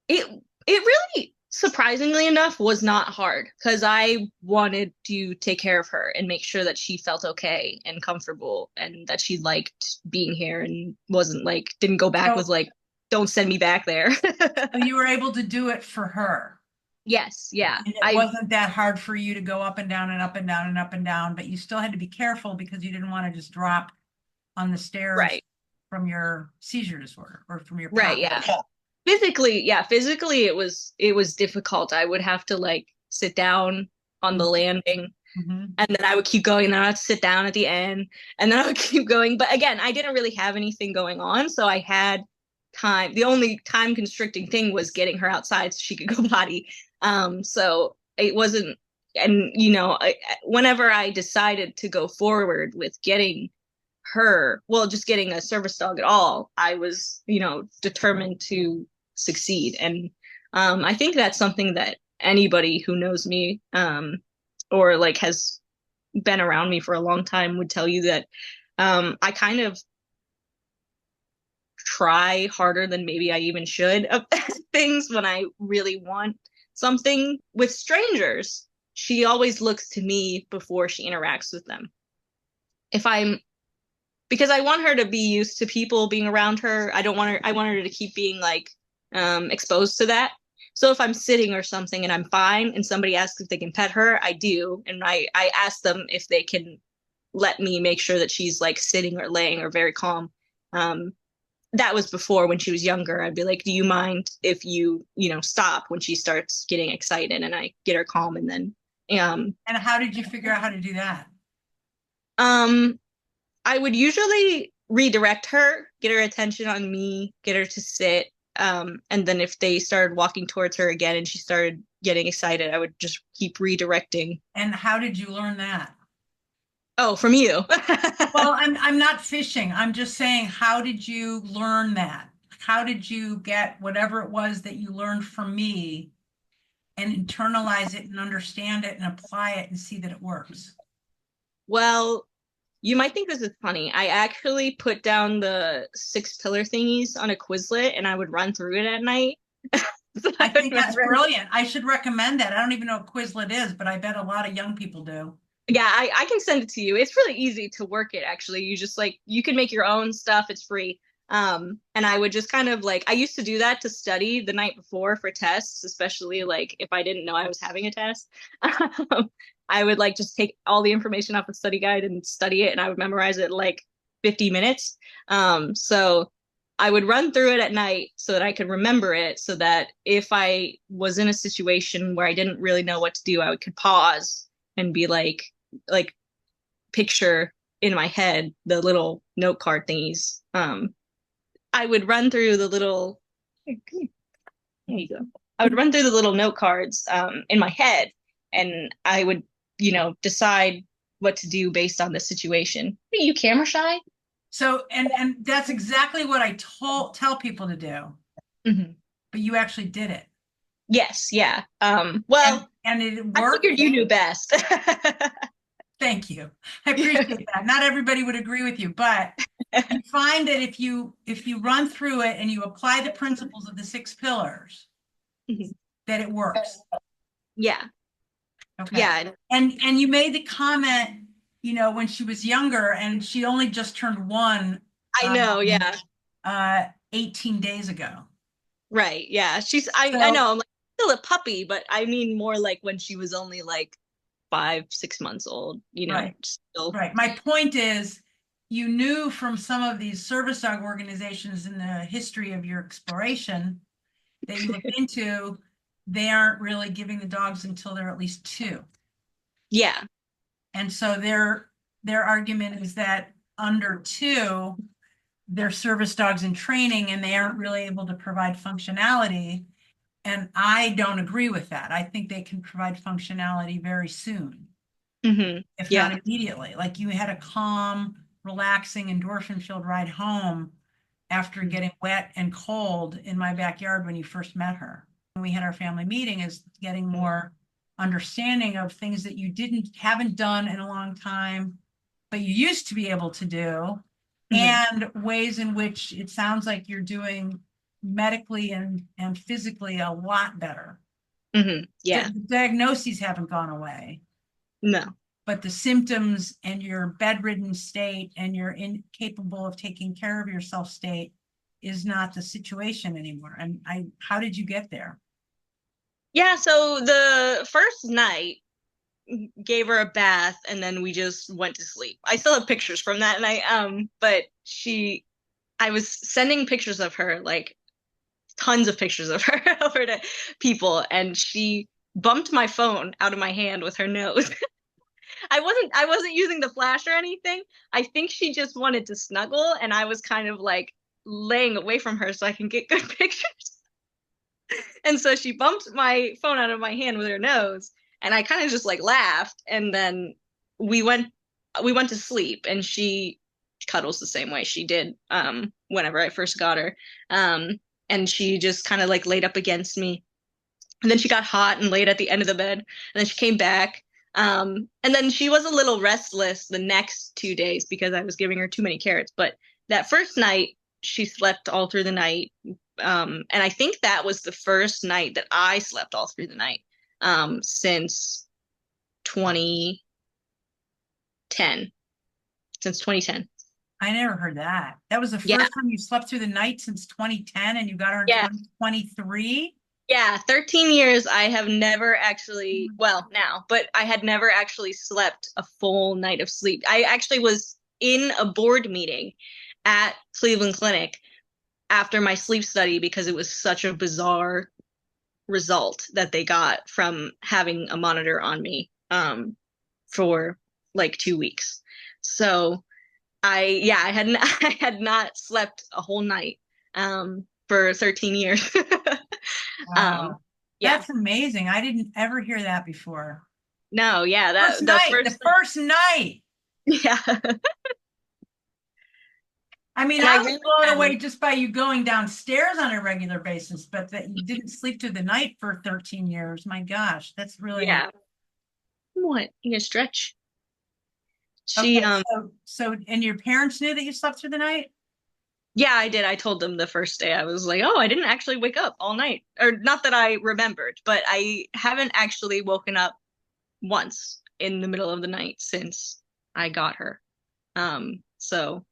C: it really, surprisingly enough, was not hard because I wanted to take care of her and make sure that she felt okay and comfortable and that she liked being here and wasn't like didn't go back with
B: So,
C: like, don't send me back there.
B: so you were able to do it for her.
C: Yes, yeah.
B: And it
C: I
B: wasn't that hard for you to go up and down and up and down and up and down, but you still had to be careful because you didn't want to just drop on the stairs
C: right,
B: from your seizure disorder or from your
C: right,
B: POC.
C: yeah. Physically, yeah, physically it was difficult. I would have to like sit down on the landing
B: Mhm.
C: and then I would keep going and then I'd sit down at the end and then I would keep going. But again, I didn't really have anything going on, so I had time. The only time constricting thing was getting her outside so she could go potty. So it wasn't, and whenever I decided to go forward with getting her, well, just getting a service dog at all, I was, determined to succeed. And I think that's something that anybody who knows me, or like has been around me for a long time would tell you that I kind of try harder than maybe I even should of things when I really want something. With strangers, she always looks to me before she interacts with them. If I'm Because I want her to be used to people being around her. I want her to keep being like exposed to that. So if I'm sitting or something and I'm fine and somebody asks if they can pet her, I do. And I ask them if they can let me make sure that she's like sitting or laying or very calm. Um, that was before when she was younger. I'd be like, do you mind if stop when she starts getting excited, and I get her calm, and then
B: And how did you figure out how to do that?
C: um I would usually redirect her, get her attention on me, get her to sit. And then if they started walking towards her again and she started getting excited, I would just keep redirecting.
B: And how did you learn that?
C: Oh, from you.
B: Well, I'm not fishing. I'm just saying, how did you learn that? How did you get whatever it was that you learned from me and internalize it and understand it and apply it and see that it works?
C: Well, you might think this is funny. I actually put down the 6 pillar thingies on a Quizlet and I would run through it at night. So
B: I
C: I would
B: think that's
C: remember.
B: brilliant. I should recommend that. I don't even know what Quizlet is, but I bet a lot of young people do.
C: Yeah, I can send it to you. It's really easy to work it, actually. You just like, you can make your own stuff. It's free. And I would just kind of like, I used to do that to study the night before for tests, especially like if I didn't know I was having a test. I would like just take all the information off the study guide and study it, and I would memorize it in like 50 minutes. So I would run through it at night so that I could remember it, so that if I was in a situation where I didn't really know what to do, I could pause and be like picture in my head the little note card thingies. I would run through the little here you go. I would run through the little note cards in my head, and I would, decide what to do based on the situation. Are you camera shy?
B: So, and that's exactly what I tell people to do,
C: Mm-hmm.
B: but you actually did it.
C: Yes, yeah.
B: And,
C: Well,
B: and it
C: I
B: worked.
C: figured you knew best.
B: Thank you. I appreciate that. Not everybody would agree with you, but you find that if you run through it and you apply the principles of the 6 pillars,
C: Mhm.
B: that it works.
C: Yeah,
B: Okay.
C: yeah.
B: And you made the comment, when she was younger and she only just turned 1
C: I know, yeah.
B: 18 days ago.
C: Right, yeah. I
B: So,
C: know, I'm like still a puppy, but I mean more like when she was only like 5, 6 months old,
B: right,
C: still.
B: right. My point is, you knew from some of these service dog organizations in the history of your exploration that you looked into, they aren't really giving the dogs until they're at least 2.
C: Yeah.
B: And so their argument is that under 2, they're service dogs in training and they aren't really able to provide functionality. And I don't agree with that. I think they can provide functionality very soon, if not
C: Yeah.
B: immediately. Like you had a calm, relaxing, endorphin-filled ride home after getting wet and cold in my backyard when you first met her. When we had our family meeting, is getting more understanding of things that you haven't done in a long time, but you used to be able to do,
C: Mhm.
B: and ways in which it sounds like you're doing medically and physically a lot better.
C: Yeah.
B: The diagnoses haven't gone away,
C: No.
B: but the symptoms and your bedridden state and your incapable of taking care of yourself state is not the situation anymore. And how did you get there?
C: Yeah, so the first night gave her a bath and then we just went to sleep. I still have pictures from that night. But I was sending pictures of her, like tons of pictures of her over to people, and she bumped my phone out of my hand with her nose. I wasn't using the flash or anything. I think she just wanted to snuggle, and I was kind of like laying away from her so I can get good pictures. And so she bumped my phone out of my hand with her nose, and I kind of just like laughed, and then we went we went to sleep, and she cuddles the same way she did whenever I first got her. And she just kind of like laid up against me. And then she got hot and laid at the end of the bed, and then she came back. And then she was a little restless the next 2 days because I was giving her too many carrots. But that first night, she slept all through the night. And I think that was the first night that I slept all through the night since 2010. Since 2010.
B: I never heard that. That was the
C: Yeah.
B: first time you slept through the night since 2010 and you got her in
C: Yeah.
B: 2023?
C: Yeah, 13 years I have never actually, well, now, but I had never actually slept a full night of sleep. I actually was in a board meeting at Cleveland Clinic after my sleep study because it was such a bizarre result that they got from having a monitor on me for like 2 weeks. So I hadn't I had not slept a whole night for 13 years. Um,
B: Wow.
C: yeah.
B: That's amazing. I didn't ever hear that before.
C: No, yeah,
B: First
C: that the
B: night, the
C: first
B: first night.
C: yeah.
B: I mean,
C: And I
B: I was
C: really
B: blown
C: hadn't.
B: away just by you going downstairs on a regular basis, but that you didn't sleep through the night for 13 years. My gosh, that's really
C: Yeah. What? You gonna stretch? She
B: okay. And your parents knew that you slept through the night?
C: yeah, I did. I told them the first day. I was like, "Oh, I didn't actually wake up all night." Or not that I remembered, but I haven't actually woken up once in the middle of the night since I got her. So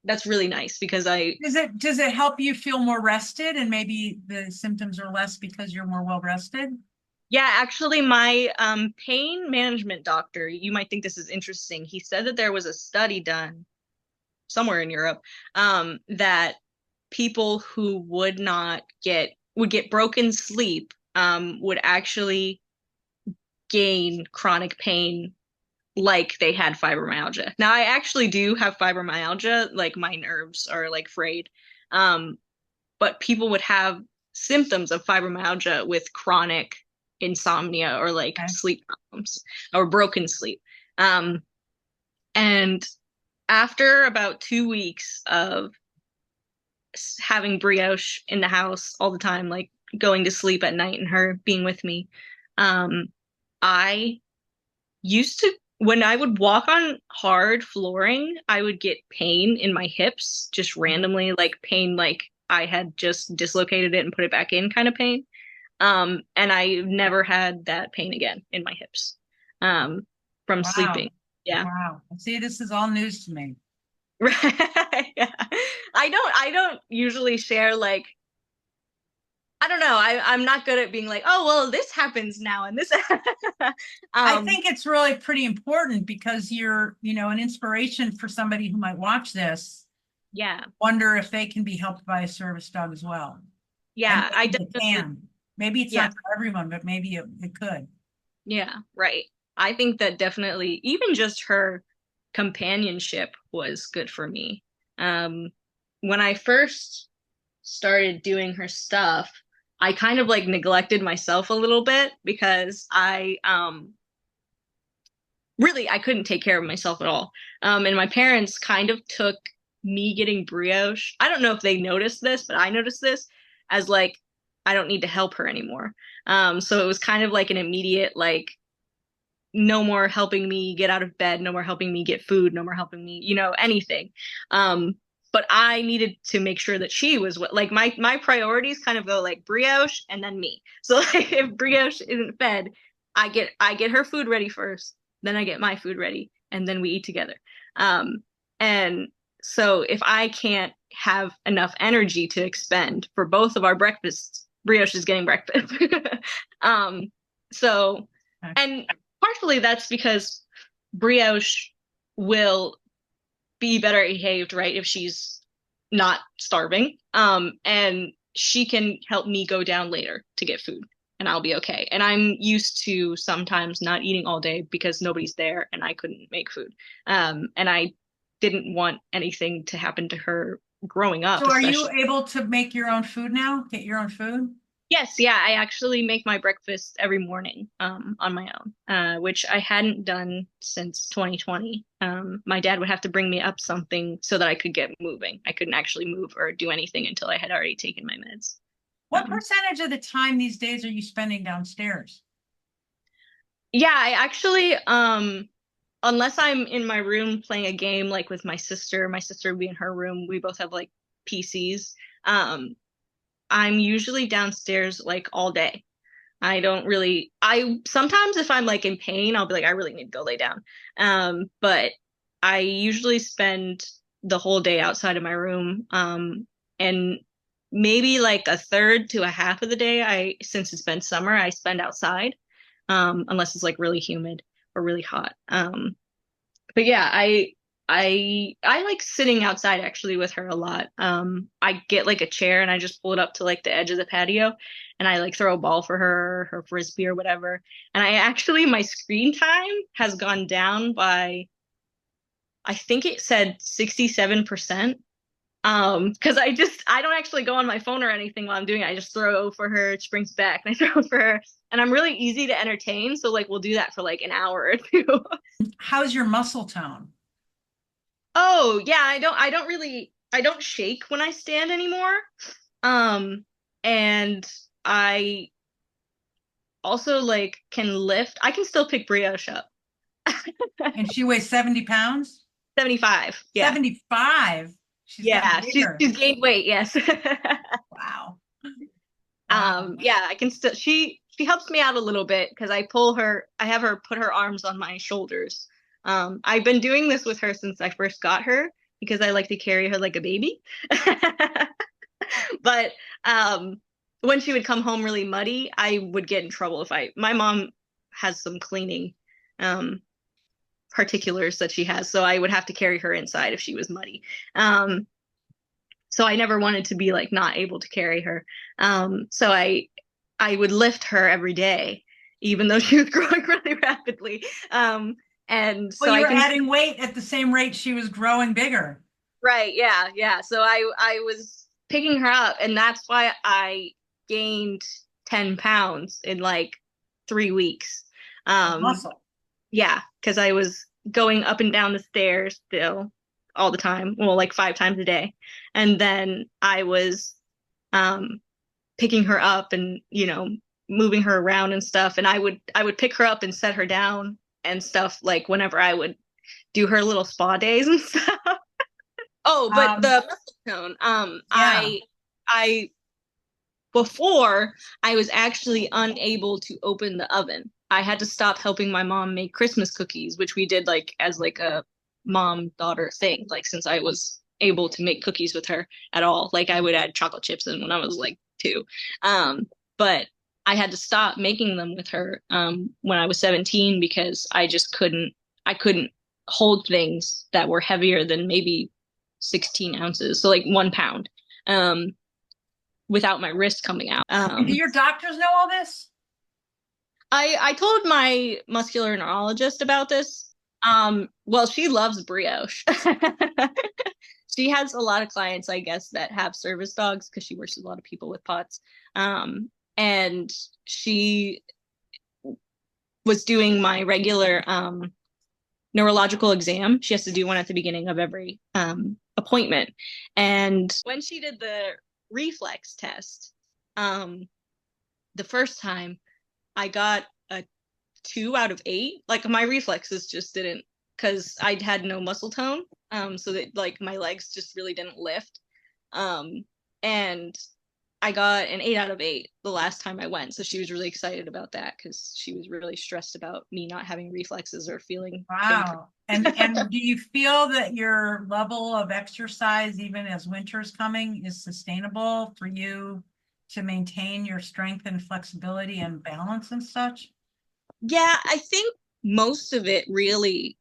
C: that's really nice because I
B: Does it help you feel more rested and maybe the symptoms are less because you're more well rested?
C: yeah, actually my pain management doctor, you might think this is interesting. He said that there was a study done somewhere in Europe, that people who would get broken sleep, would actually gain chronic pain like they had fibromyalgia. Now, I actually do have fibromyalgia, like my nerves are like frayed. Um, but people would have symptoms of fibromyalgia with chronic insomnia or like
B: Okay.
C: sleep problems or broken sleep. Um, and after about 2 weeks of having Brioche in the house all the time, like going to sleep at night and her being with me, um, I used to, when I would walk on hard flooring, I would get pain in my hips, just randomly, like pain, like I had just dislocated it and put it back in kind of pain. And I never had that pain again in my hips, from
B: Wow.
C: sleeping. Yeah.
B: Wow. See, this is all news to me.
C: Right. Yeah. I don't usually share like I don't know. I'm not good at being like, oh well, this happens now and this.
B: I
C: um,
B: think it's really pretty important because you're, an inspiration for somebody who might watch this,
C: yeah,
B: wonder if they can be helped by a service dog as well. And
C: yeah. I
B: maybe it
C: definitely,
B: can. Maybe it's
C: yeah,
B: not for everyone, but maybe it could.
C: yeah, right. I think that definitely, even just her companionship was good for me. When I first started doing her stuff, I kind of like neglected myself a little bit because I couldn't take care of myself at all. And my parents kind of took me getting brioche. I don't know if they noticed this, but I noticed this as like I don't need to help her anymore. So it was kind of like an immediate like no more helping me get out of bed, no more helping me get food, no more helping me, anything. Um, but I needed to make sure that she was like my priorities kind of go like brioche and then me. So like if brioche isn't fed, I get her food ready first, then I get my food ready, and then we eat together. And so if I can't have enough energy to expend for both of our breakfasts, brioche is getting breakfast. um, so and partially that's because brioche will be better behaved, right, if she's not starving. And she can help me go down later to get food and I'll be okay. And I'm used to sometimes not eating all day because nobody's there and I couldn't make food. And I didn't want anything to happen to her growing up,
B: So are you
C: especially.
B: able to make your own food now? Get your own food?
C: Yes, yeah, I actually make my breakfast every morning on my own, which I hadn't done since 2020. My dad would have to bring me up something so that I could get moving. I couldn't actually move or do anything until I had already taken my meds.
B: What
C: Um,
B: percentage of the time these days are you spending downstairs?
C: yeah, I actually, unless I'm in my room playing a game like with my sister would be in her room. We both have like PCs. Um, I'm usually downstairs like all day. I sometimes if I'm like in pain, I'll be like, I really need to go lay down. But I usually spend the whole day outside of my room. And maybe like a third to a half of the day, since it's been summer, I spend outside, unless it's like really humid or really hot. But yeah, I like sitting outside actually with her a lot. I get like a chair and I just pull it up to like the edge of the patio and I like throw a ball for her, her frisbee or whatever. And I actually my screen time has gone down by I think it said 67%. Because I don't actually go on my phone or anything while I'm doing it. I just throw for her, it springs back, and I throw for her. And I'm really easy to entertain, so like we'll do that for like an hour or two.
B: How's your muscle tone?
C: Oh, yeah, I don't shake when I stand anymore. Um, and I also like can lift. I can still pick brioche up.
B: And she weighs 70 pounds?
C: 75. Yeah.
B: 75. She's gotten
C: Yeah,
B: bigger.
C: she's gained weight, yes.
B: Wow. Wow.
C: Yeah, I can still she helps me out a little bit because I have her put her arms on my shoulders. I've been doing this with her since I first got her because I like to carry her like a baby. But when she would come home really muddy, I would get in trouble if my mom has some cleaning um particulars that she has, so I would have to carry her inside if she was muddy. Um so I never wanted to be like not able to carry her. So I would lift her every day, even though she was growing really rapidly. And
B: Well,
C: so
B: you
C: I
B: were
C: can
B: adding weight at the same rate she was growing bigger.
C: right, yeah, yeah. So I was picking her up, and that's why I gained 10 pounds in like 3 weeks. Um,
B: Muscle.
C: yeah, because I was going up and down the stairs still all the time, well, like 5 times a day. And then I was um picking her up and, moving her around and stuff. And I would pick her up and set her down and stuff like whenever I would do her little spa days and stuff. Oh, but
B: Um,
C: the muscle tone,
B: yeah.
C: I before I was actually unable to open the oven. I had to stop helping my mom make Christmas cookies, which we did like as like a mom daughter thing, like since I was able to make cookies with her at all. Like I would add chocolate chips in when I was like 2. But I had to stop making them with her when I was 17 because I couldn't hold things that were heavier than maybe 16 ounces, so like 1 pound. Without my wrist coming out.
B: And do your doctors know all this?
C: I told my muscular neurologist about this. Well, she loves brioche. she has a lot of clients, I guess, that have service dogs because she works with a lot of people with POTS. And she was doing my regular neurological exam. She has to do one at the beginning of every appointment. And when she did the reflex test, the first time I got a 2 out of 8. Like my reflexes just didn't, because I had no muscle tone. So that like my legs just really didn't lift. And I got an 8 out of 8 the last time I went. So she was really excited about that because she was really stressed about me not having reflexes or feeling.
B: Wow. And do you feel that your level of exercise, even as winter's coming, is sustainable for you to maintain your strength and flexibility and balance and such?
C: Yeah, I think most of it really,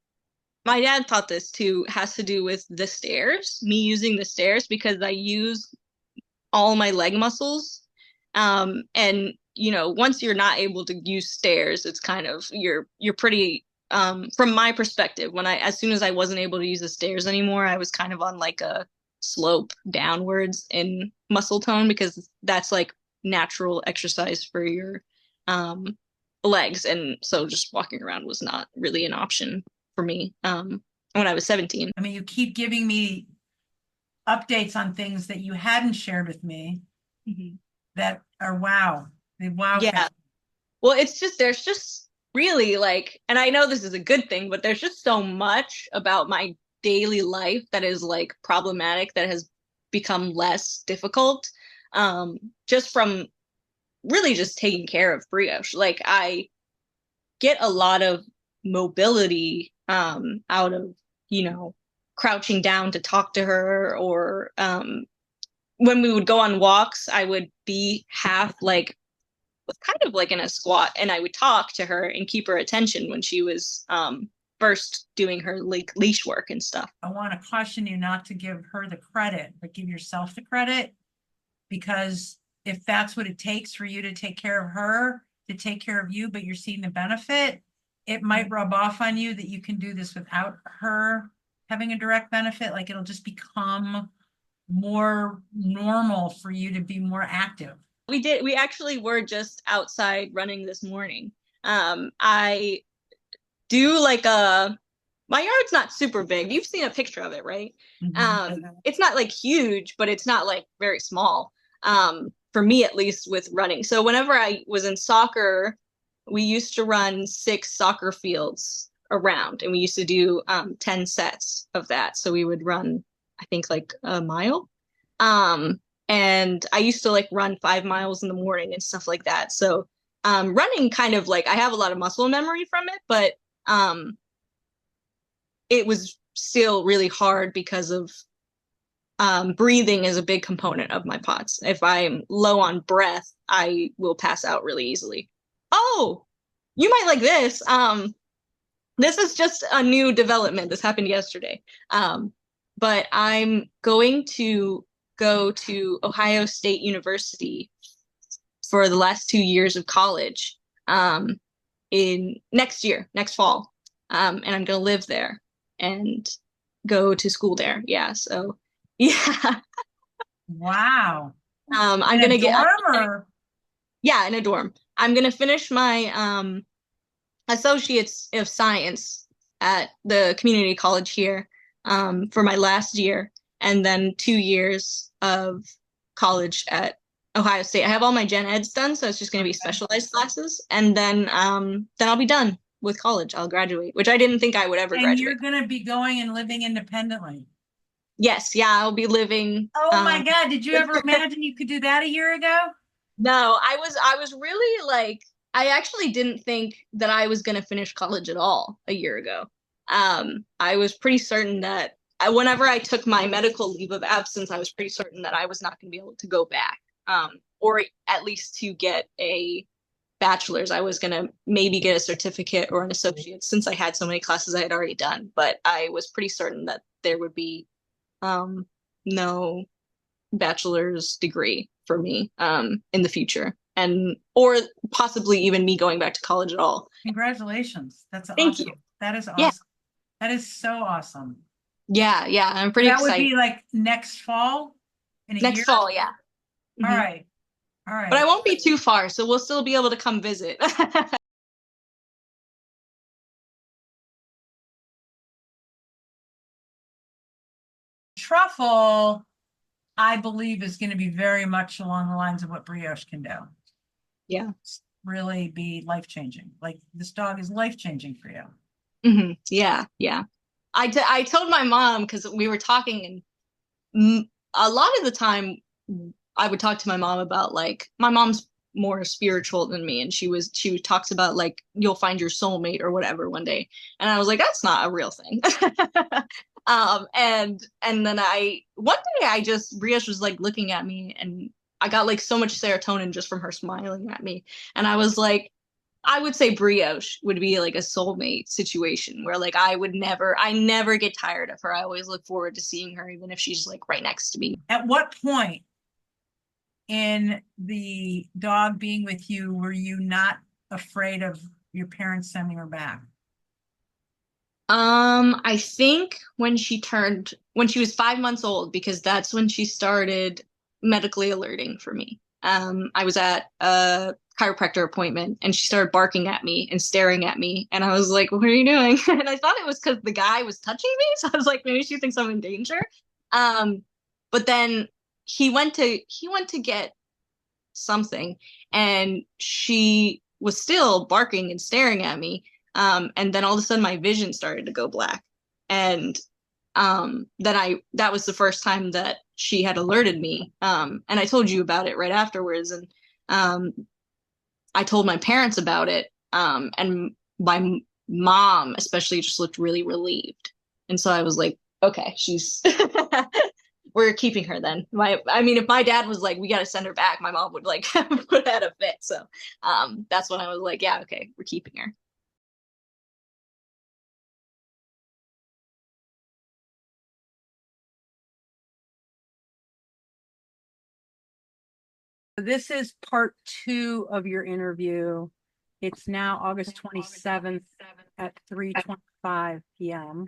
C: my dad thought this too, has to do with the stairs, me using the stairs because I use all my leg muscles. And once you're not able to use stairs, it's kind of you're pretty from my perspective, as soon as I wasn't able to use the stairs anymore, I was kind of on like a slope downwards in muscle tone because that's like natural exercise for your legs. And so just walking around was not really an option for me when I was 17.
B: I mean, you keep giving me updates on things that you hadn't shared with me that are wow.
C: Yeah.
B: Factor.
C: Well, there's just really like, and I know this is a good thing, but there's just so much about my daily life that is like problematic that has become less difficult. Just from really just taking care of Brioche. Like I get a lot of mobility out of, crouching down to talk to her, or when we would go on walks, I would be half like kind of like in a squat, and I would talk to her and keep her attention when she was first doing her like leash work and stuff.
B: I want to caution you not to give her the credit, but give yourself the credit, because if that's what it takes for you to take care of her, to take care of you, but you're seeing the benefit, it might rub off on you that you can do this without her having a direct benefit. Like it'll just become more normal for you to be more active.
C: We actually were just outside running this morning. I do like my yard's not super big. You've seen a picture of it, right? It's not like huge, but it's not like very small. For me at least with running. So whenever I was in soccer, we used to run 6 soccer fields around, and we used to do 10 sets of that. So we would run, I think, like a mile. And I used to like run 5 miles in the morning and stuff like that. So running kind of like I have a lot of muscle memory from it, but it was still really hard because of breathing is a big component of my POTS. If I'm low on breath, I will pass out really easily. Oh, you might like this. This is just a new development. This happened yesterday. But I'm going to go to Ohio State University for the last 2 years of college in next fall. And I'm going to live there and go to school there. Yeah. So, yeah.
B: Wow.
C: I'm going to get
B: yeah,
C: in a dorm. I'm going to finish my Associates of Science at the community college here for my last year, and then 2 years of college at Ohio State. I have all my gen eds done, so it's just going to be specialized classes, and then I'll be done with college. I'll graduate, which I didn't think I would ever graduate.
B: And you're going to be going and living independently.
C: Yes, yeah, I'll be living.
B: Oh my God, did you ever imagine you could do that a year ago?
C: No, I was really like, I actually didn't think that I was going to finish college at all a year ago. I was pretty certain that whenever I took my medical leave of absence, I was pretty certain that I was not going to be able to go back, or at least to get a bachelor's. I was going to maybe get a certificate or an associate since I had so many classes I had already done. But I was pretty certain that there would be no bachelor's degree for me in the future, or possibly even me going back to college at all.
B: Congratulations. That's awesome.
C: Thank you.
B: That is awesome.
C: Yeah.
B: That is so awesome.
C: Yeah, I'm pretty
B: That would
C: excited.
B: be like next fall in a
C: Next
B: year?
C: fall, yeah.
B: All
C: Mhm.
B: right. All
C: But I
B: right.
C: won't be too far, so we'll still be able to come visit.
B: Truffle, I believe, is going to be very much along the lines of what Brioche can do.
C: Yeah.
B: Really be life changing. Like this dog is life changing for you.
C: Yeah. I told my mom because we were talking, and a lot of the time I would talk to my mom about like my mom's more spiritual than me, and she talks about like you'll find your soulmate or whatever one day, and I was like that's not a real thing. And then I one day I just Brioche was like looking at me, and I got like so much serotonin just from her smiling at me, and I was like I would say Brioche would be like a soulmate situation where like I never get tired of her. I always look forward to seeing her, even if she's like right next to me.
B: At what point in the dog being with you were you not afraid of your parents sending her back?
C: I think when she was 5 months old, because that's when she started medically alerting for me. I was at a chiropractor appointment and she started barking at me and staring at me. And I was like, what are you doing? And I thought it was because the guy was touching me. So I was like, maybe she thinks I'm in danger. Um, but then he went to get something and she was still barking and staring at me. And then all of a sudden my vision started to go black. And then that was the first time that she had alerted me. And I told you about it right afterwards. And um, I told my parents about it. And my mom especially just looked really relieved. And so I was like, okay, she's we're keeping her then. I mean, if my dad was like, we got to send her back, my mom would like put out a fit. So that's when I was like, yeah, okay, we're keeping her.
A: This is part two of your interview. It's now August 27th at 3:25 p.m.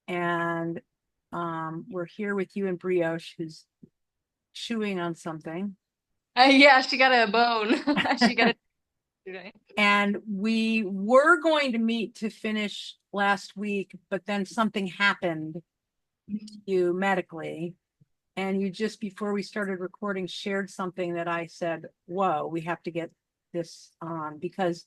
A: And we're here with you and Brioche, who's chewing on something.
C: Yeah, she got a bone. She got a today.
A: And we were going to meet to finish last week, but then something happened to you medically. And you just before we started recording shared something that I said, whoa, we have to get this on because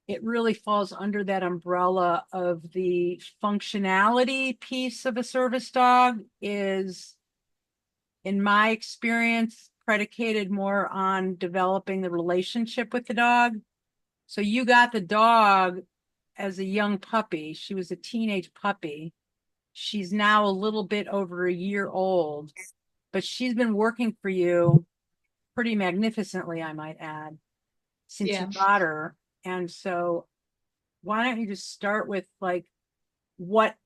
A: it really falls under that umbrella of the functionality piece of a service dog is, in my experience, predicated more on developing the relationship with the dog. So you got the dog as a young puppy. She was a teenage puppy. She's now a little bit over a year old, but she's been working for you pretty magnificently, I might add, since you
C: Yeah.
A: got her. And so why don't you just start with like what,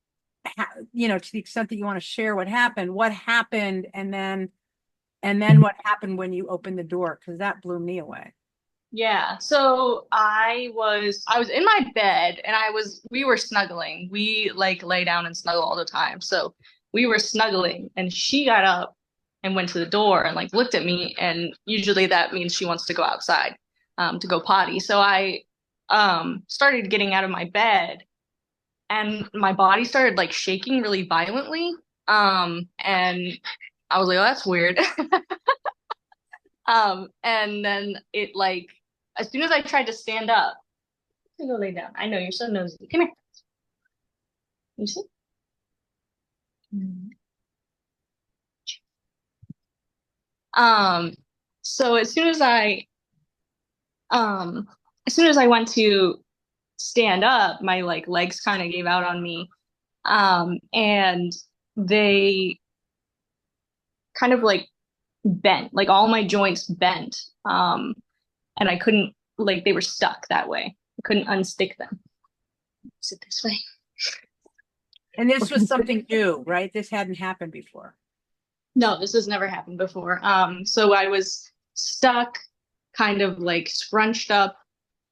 A: to the extent that you want to share what happened, and then what happened when you opened the door, because that blew me away.
C: Yeah. So I was in my bed and we were snuggling. We like lay down and snuggle all the time. So we were snuggling and she got up and went to the door and like looked at me, and usually that means she wants to go outside to go potty. So I started getting out of my bed and my body started like shaking really violently. And I was like, oh, that's weird. And then it like as soon as I tried to stand up, to go lay down. I know you're so nosy. Come here. You see? Um, so um as soon as I went to stand up, my like legs kind of gave out on me. And they kind of like bent, like all my joints bent. And I couldn't like they were stuck that way. I couldn't unstick them. Sit this way.
A: And this was something new, right? This hadn't happened before.
C: No, this has never happened before. So I was stuck, kind of like scrunched up,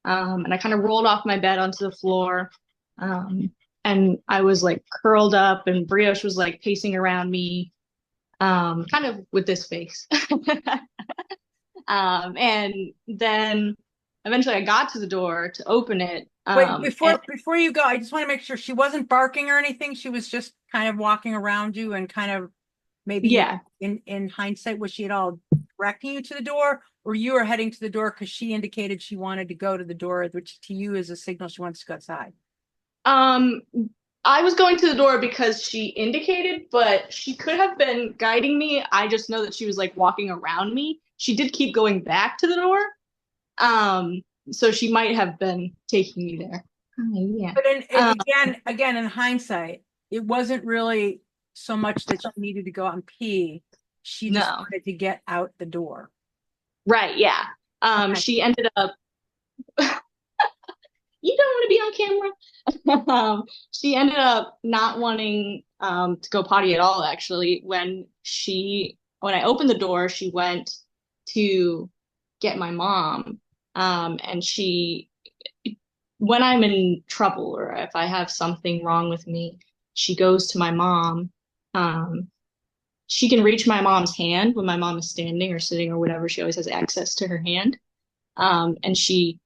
C: and I kind of rolled off my bed onto the floor. Um, and I was like curled up, and Brioche was like pacing around me, kind of with this face. And then eventually I got to the door to open it.
B: Wait,
C: And
B: before you go, I just want to make sure she wasn't barking or anything. She was just kind of walking around you and kind of maybe
C: yeah,
B: in hindsight, was she at all directing you to the door, or you were heading to the door because she indicated she wanted to go to the door, which to you is a signal she wants to go outside?
C: um, I was going to the door because she indicated, but she could have been guiding me. I just know that she was like walking around me. She did keep going back to the door. Um, so she might have been taking me there. Yeah.
B: But
C: Um,
B: again, in hindsight, it wasn't really so much that she needed to go out and pee. She just
C: no.
B: wanted to get out the door.
C: Right, yeah.
B: Okay.
C: She ended up, you don't want to be on camera. She ended up not wanting to go potty at all, actually. When I opened the door, she went to get my mom. And when I'm in trouble or if I have something wrong with me, she goes to my mom. Um, she can reach my mom's hand when my mom is standing or sitting or whatever. She always has access to her hand. And she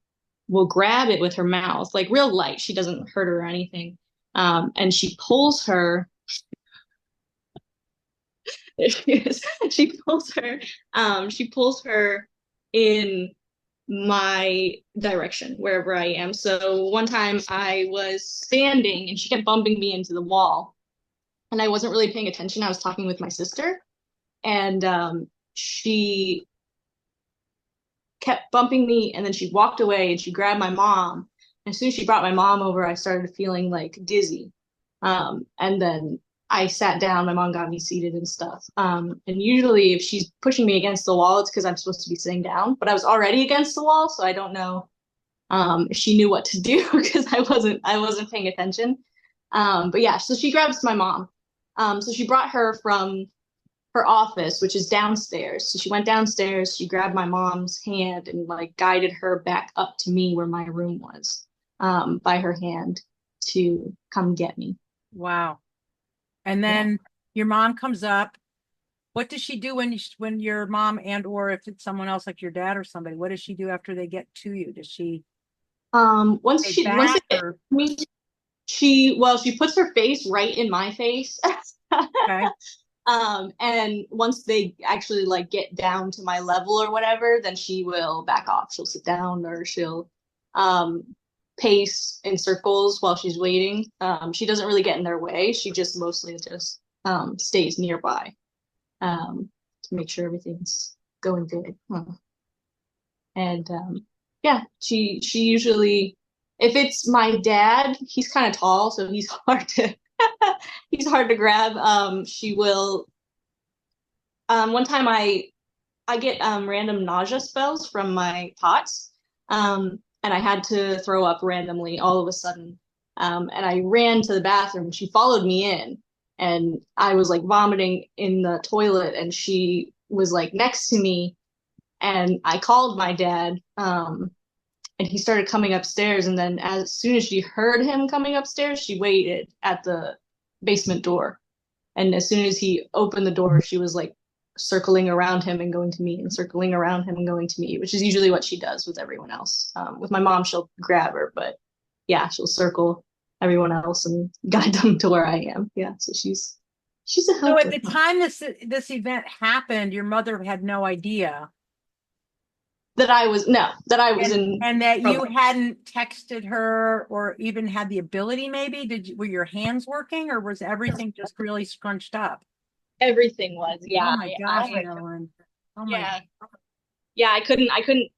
C: will grab it with her mouth, like real light. She doesn't hurt her or anything. And she pulls her. There she is. She pulls her in my direction, wherever I am. So one time I was standing and she kept bumping me into the wall. And I wasn't really paying attention. I was talking with my sister. And she kept bumping me, and then she walked away and she grabbed my mom. And as soon as she brought my mom over, I started feeling like dizzy. And then I sat down, my mom got me seated and stuff. And usually if she's pushing me against the wall, it's because I'm supposed to be sitting down, but I was already against the wall, so I don't know if she knew what to do because I wasn't paying attention. But yeah, so she grabs my mom. So she brought her from her office, which is downstairs. So she went downstairs, she grabbed my mom's hand and like guided her back up to me where my room was, by her hand to come get me.
B: Wow. And
C: Yeah.
B: then your mom comes up. What does she do when your mom and or if it's someone else like your dad or somebody, what does she do after they get to you? Does she
C: Once
B: stay
C: once
B: back
C: they get
B: or
C: me, she puts her face right in my face.
B: okay?
C: And once they actually like get down to my level or whatever, then she will back off. She'll sit down or she'll um pace in circles while she's waiting. She doesn't really get in their way. She just mostly just stays nearby to make sure everything's going good. And yeah, she usually, if it's my dad, he's kind of tall, so he's hard to he's hard to grab. She will. One time I get random nausea spells from my pots, and I had to throw up randomly all of a sudden. And I ran to the bathroom. She followed me in, and I was like vomiting in the toilet, and she was like next to me, and I called my dad, and he started coming upstairs. And then as soon as she heard him coming upstairs, she waited at the basement door. And as soon as he opened the door, she was like circling around him and going to me and circling around him and going to me, which is usually what she does with everyone else. With my mom, she'll grab her, but yeah, she'll circle everyone else and guide them to where I am. Yeah, so she's a
B: So at
C: helper.
B: the time this event happened, your mother had no idea.
C: That I was
B: And
C: in
B: that you
C: trouble.
B: hadn't texted her or even had the ability, maybe? Were your hands working or was everything just really scrunched up?
C: Everything was,
B: Oh
C: yeah.
B: my gosh, Madalyn. Oh my,
C: Yeah, yeah. I couldn't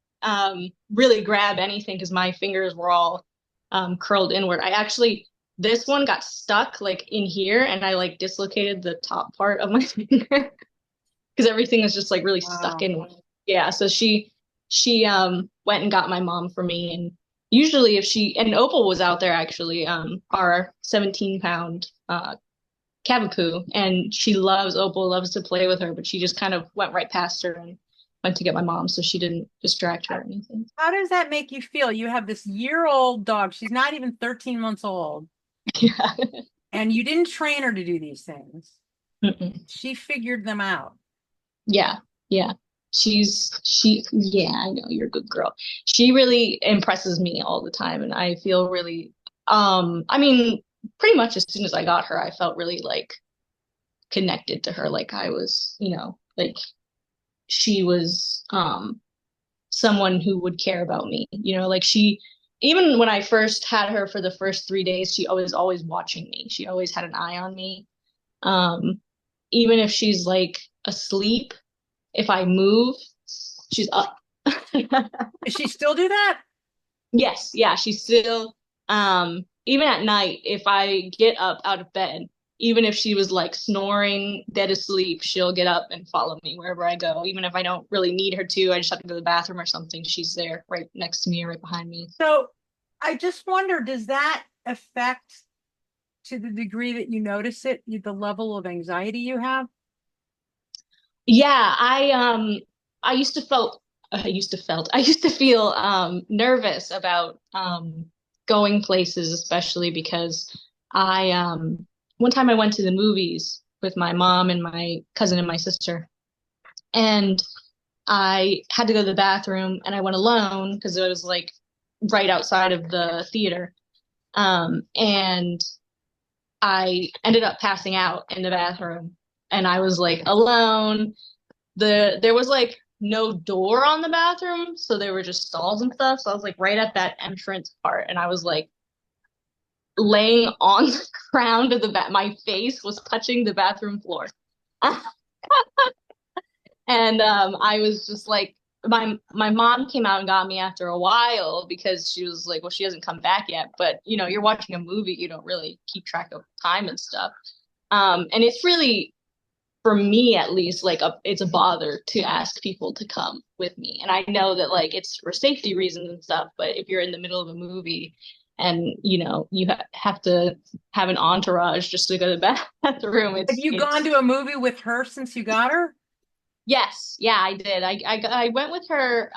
C: really grab anything because my fingers were all curled inward. I actually, this one got stuck like in here, and I like dislocated the top part of my finger because everything is just like really stuck
B: wow.
C: in. Yeah, so she went and got my mom for me. And usually if she, and Opal was out there actually, our 17-pound Cavapoo, and Opal loves to play with her, but she just kind of went right past her and went to get my mom, so she didn't distract her or anything.
B: How does that make you feel? You have this year-old dog. She's not even 13 months old.
C: Yeah.
B: And you didn't train her to do these things.
C: Mm-mm.
B: She figured them out.
C: Yeah. Yeah. Yeah, I know you're a good girl. She really impresses me all the time, and I feel really, I mean, pretty much as soon as I got her, I felt really like connected to her. Like I was, like she was, someone who would care about me. Like even when I first had her for the first 3 days, she was always watching me. She always had an eye on me. Um, Even if she's like asleep, if I move, she's up.
B: Does she still do that?
C: Yes, yeah, she's still, even at night, if I get up out of bed, even if she was like snoring, dead asleep, she'll get up and follow me wherever I go. Even if I don't really need her to, I just have to go to the bathroom or something, she's there right next to me or right behind me.
B: So I just wonder, does that affect to the degree that you notice it, the level of anxiety you have?
C: Yeah, I used to felt I used to feel nervous about going places, especially because I one time I went to the movies with my mom and my cousin and my sister, and I had to go to the bathroom, and I went alone because it was like right outside of the theater. And I ended up passing out in the bathroom, and I was like alone. There was like no door on the bathroom, so there were just stalls and stuff. So I was like right at that entrance part, and I was like laying on the ground of the my face was touching the bathroom floor. And I was just like, my mom came out and got me after a while because she was like, well, she hasn't come back yet, but you're watching a movie, you don't really keep track of time and stuff. And it's really, for me at least, like it's a bother to ask people to come with me. And I know that like it's for safety reasons and stuff, but if you're in the middle of a movie and you have to have an entourage just to go to the bathroom,
B: Have you gone to a movie with her since you got her?
C: yes, yeah, I did. I went with her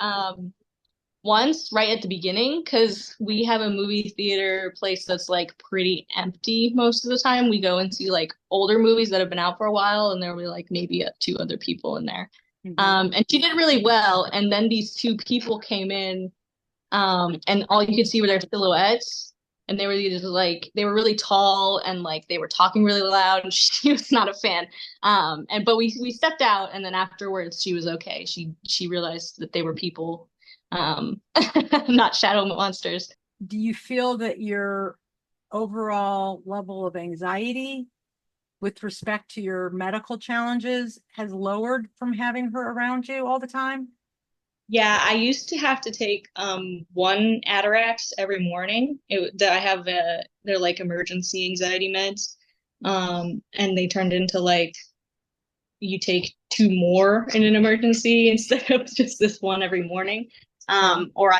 C: once right at the beginning because we have a movie theater place that's like pretty empty most of the time. We go and see like older movies that have been out for a while, and there were like maybe two other people in there. And she did really well. And then these two people came in, and all you could see were their silhouettes. And they were just like they were really tall and like they were talking really loud, and she was not a fan. And but we stepped out, and then afterwards she was okay. She realized that they were people, not shadow monsters.
B: Do you feel that your overall level of anxiety with respect to your medical challenges has lowered from having her around you all the time?
C: Yeah, I used to have to take one Atarax every morning. I have they're like emergency anxiety meds. And they turned into like you take two more in an emergency instead of just this one every morning. Or I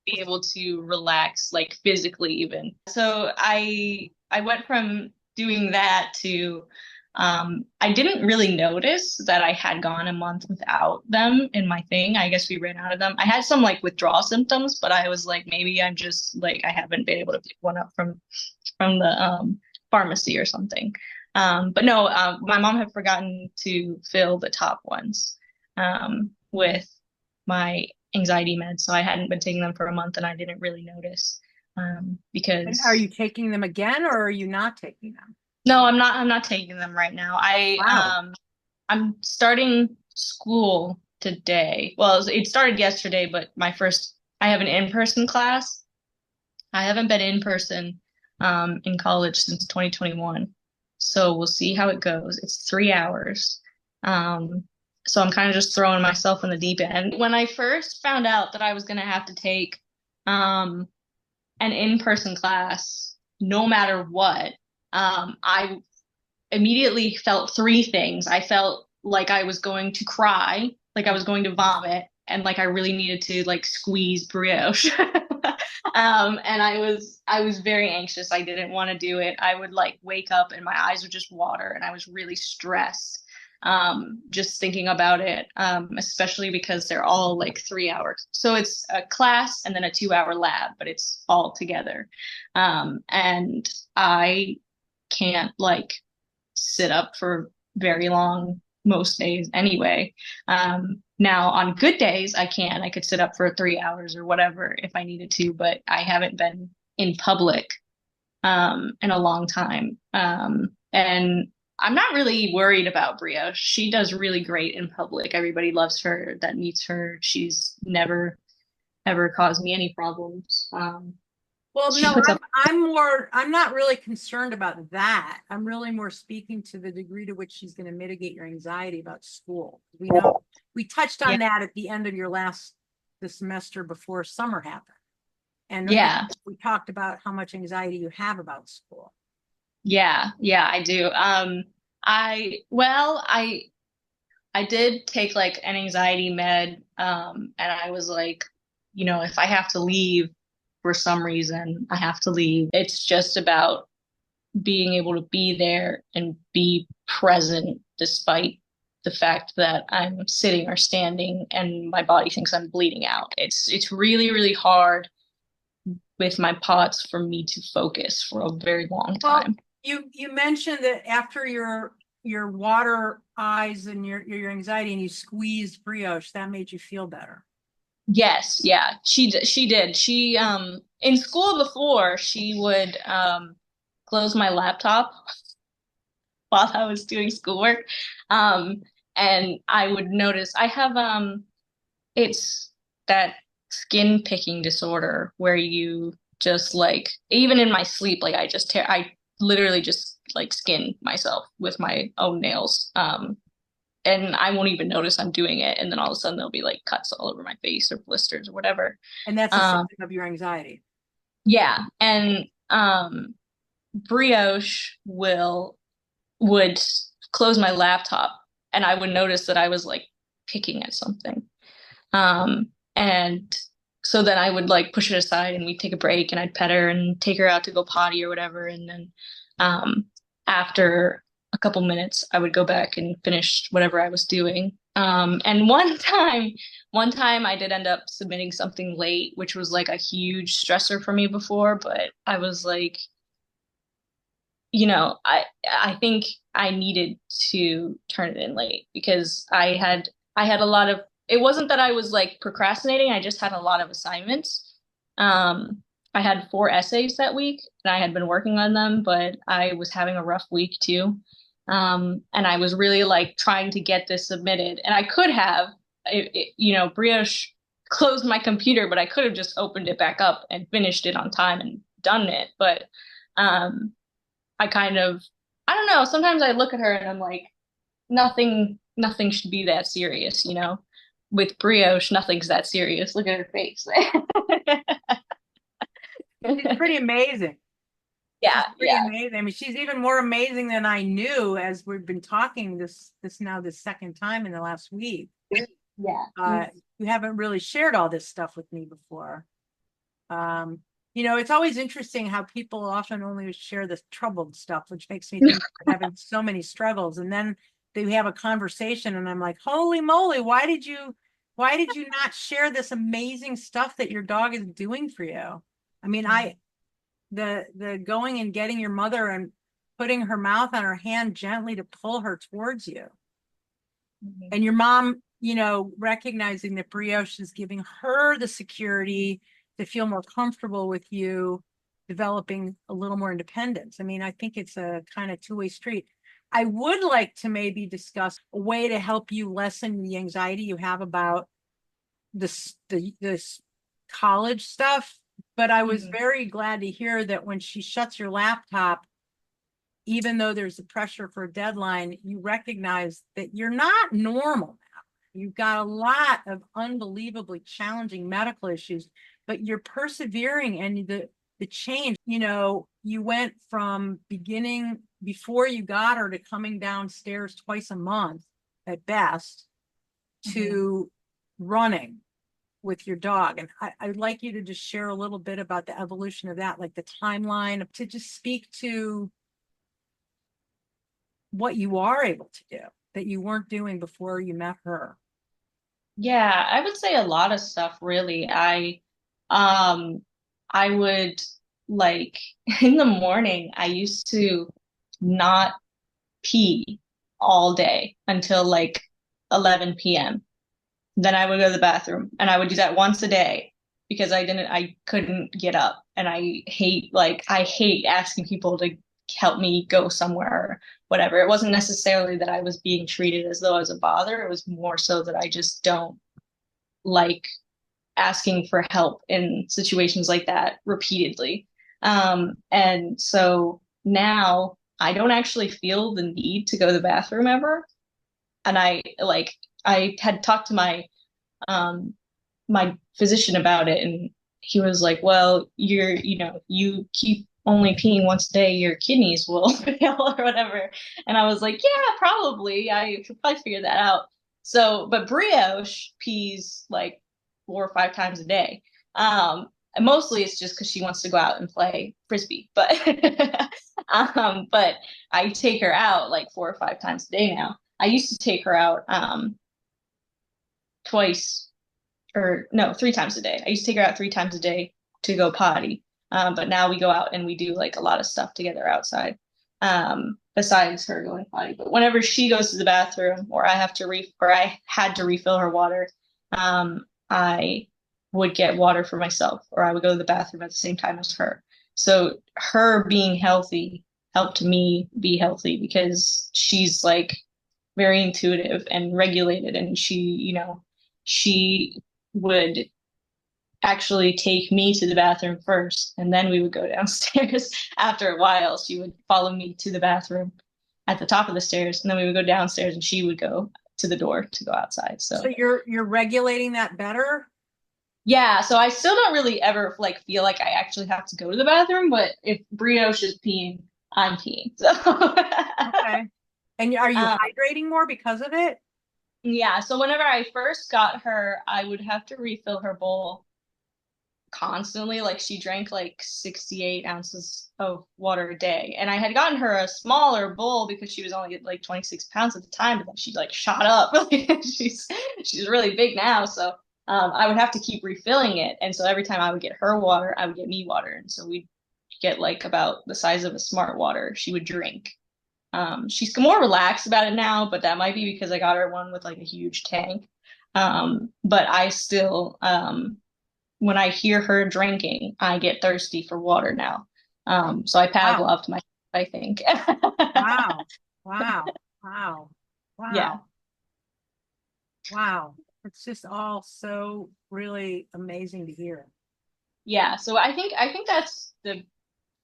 C: be able to relax like physically even. So I went from doing that to I didn't really notice that I had gone a month without them in my thing. I guess we ran out of them. I had some like withdrawal symptoms, but I was like maybe I'm just like I haven't been able to pick one up from the pharmacy or something. But no, my mom had forgotten to fill the top ones with my anxiety meds, so I hadn't been taking them for a month, and I didn't really notice
B: And are you
C: because
B: taking them again or are you not taking them?
C: no, I'm not taking them right now.
B: Wow.
C: I'm starting school today. Well, it started yesterday, but I have an in-person class. I haven't been in person in college since 2021. So we'll see how it goes. It's 3 hours. Um, so I'm kind of just throwing myself in the deep end. When I first found out that I was going to have to take um, an in-person class, no matter what, I immediately felt three things. I felt like I was going to cry, like I was going to vomit, and like I really needed to like squeeze brioche. And I was very anxious. I didn't want to do it. I would like wake up and my eyes would just water, and I was really stressed. just thinking about it, especially because they're all like 3 hours. So it's a class and then a 2 hour lab, but it's all together. And I can't like sit up for very long most days anyway. Now on good days, I could sit up for 3 hours or whatever if I needed to, but I haven't been in public in a long time. And I'm not really worried about Brioche. She does really great in public. Everybody loves her that meets her. She's never ever caused me any problems.
B: Well,
C: She
B: no,
C: puts up.
B: I'm not really concerned about that. I'm really more speaking to the degree to which she's going to mitigate your anxiety about school. We know we touched on
C: Yeah.
B: that at the end of the semester before summer happened. And
C: Yeah.
B: we talked about how much anxiety you have about school.
C: Yeah, I do. I did take like an anxiety med, and I was like, if I have to leave for some reason, I have to leave. It's just about being able to be there and be present despite the fact that I'm sitting or standing and my body thinks I'm bleeding out. It's really, really hard with my POTS for me to focus for a very long time.
B: Well, you mentioned that after your water eyes and your anxiety and you squeezed Brioche, that made you feel better.
C: Yes, yeah, she did. She in school before she would close my laptop while I was doing schoolwork. And I would notice I have it's that skin picking disorder where you just like even in my sleep like I literally just like skin myself with my own nails. And I won't even notice I'm doing it. And then all of a sudden there'll be like cuts all over my face or blisters or whatever.
B: And that's a symptom of your anxiety.
C: Yeah. And Brioche would close my laptop and I would notice that I was like picking at something. And so then I would like push it aside and we'd take a break and I'd pet her and take her out to go potty or whatever. And then after a couple minutes, I would go back and finish whatever I was doing. And one time I did end up submitting something late, which was like a huge stressor for me before, but I was like, I think I needed to turn it in late because I had a lot of, it wasn't that I was like procrastinating, I just had a lot of assignments. I had 4 essays that week and I had been working on them, but I was having a rough week too. And I was really like trying to get this submitted and I could have, Brioche closed my computer, but I could have just opened it back up and finished it on time and done it. But, I kind of, I don't know, sometimes I look at her and I'm like, nothing should be that serious, With Brioche, nothing's that serious. Look at her face.
B: She's pretty amazing.
C: Yeah,
B: she's pretty amazing. I mean, she's even more amazing than I knew as we've been talking this second time in the last week.
C: Yeah.
B: You haven't really shared all this stuff with me before. It's always interesting how people often only share the troubled stuff, which makes me think they're having so many struggles. And then they have a conversation and I'm like, holy moly, why did you not share this amazing stuff that your dog is doing for you? I mean, the going and getting your mother and putting her mouth on her hand gently to pull her towards you. Mm-hmm. And your mom, recognizing that Brioche is giving her the security to feel more comfortable with you, developing a little more independence. I mean, I think it's a kind of two-way street. I would like to maybe discuss a way to help you lessen the anxiety you have about this college stuff. But I was very glad to hear that when she shuts your laptop, even though there's a pressure for a deadline, you recognize that you're not normal now. You've got a lot of unbelievably challenging medical issues, but you're persevering and the change, you went from beginning before you got her to coming downstairs twice a month at best to running with your dog. And I'd like you to just share a little bit about the evolution of that, like the timeline, to just speak to what you are able to do.
A: that you weren't doing before you met her?
C: Yeah, I would say a lot of stuff really. Um I would like in the morning I used to not pee all day until like 11 p.m. Then I would go to the bathroom and I would do that once a day because I couldn't get up. And I hate asking people to help me go somewhere or whatever. It wasn't necessarily that I was being treated as though I was a bother. It was more so that I just don't like asking for help in situations like that repeatedly. And so now I don't actually feel the need to go to the bathroom ever. And I had talked to um my physician about it, and he was like, well, you keep only peeing once a day, your kidneys will fail or whatever. And I was like, yeah, probably. I should probably figure that out. So, but Brioche pees like 4 or 5 times a day. And mostly it's just because she wants to go out and play frisbee. But I take her out like 4 or 5 times a day now. I used to take her out twice or no, 3 times a day. I used to take her out 3 times a day to go potty. But now we go out and we do like a lot of stuff together outside. Besides her going potty. But whenever she goes to the bathroom or I had to refill her water, I would get water for myself or I would go to the bathroom at the same time as her. So her being healthy helped me be healthy because she's like very intuitive and regulated and she would actually take me to the bathroom first, and then we would go downstairs. After a while, she would follow me to the bathroom at the top of the stairs, and then we would go downstairs, and she would go to the door to go outside. So
A: So you're regulating that better?
C: yeah, so I still don't really ever like feel like I actually have to go to the bathroom, but if Brioche is peeing, I'm peeing. So
A: Okay. And are you
C: um,
A: hydrating more because of it?
C: yeah, so whenever I first got her, I would have to refill her bowl constantly. Like she drank like 68 ounces of water a day. And I had gotten her a smaller bowl because she was only like 26 pounds at the time, but then she like shot up. She's really big now. So I would have to keep refilling it. And so every time I would get her water, I would get me water. And so we'd get like about the size of a smart water she would drink. She's more relaxed about it now, but that might be because I got her one with like a huge tank. But I still when I hear her drinking, I get thirsty for water now. So I
A: Wow.
C: Pavloved myself, I think.
A: Wow. Wow. Wow.
C: Yeah.
A: Wow. Wow. It's just all so really amazing to hear.
C: Yeah. So I think that's the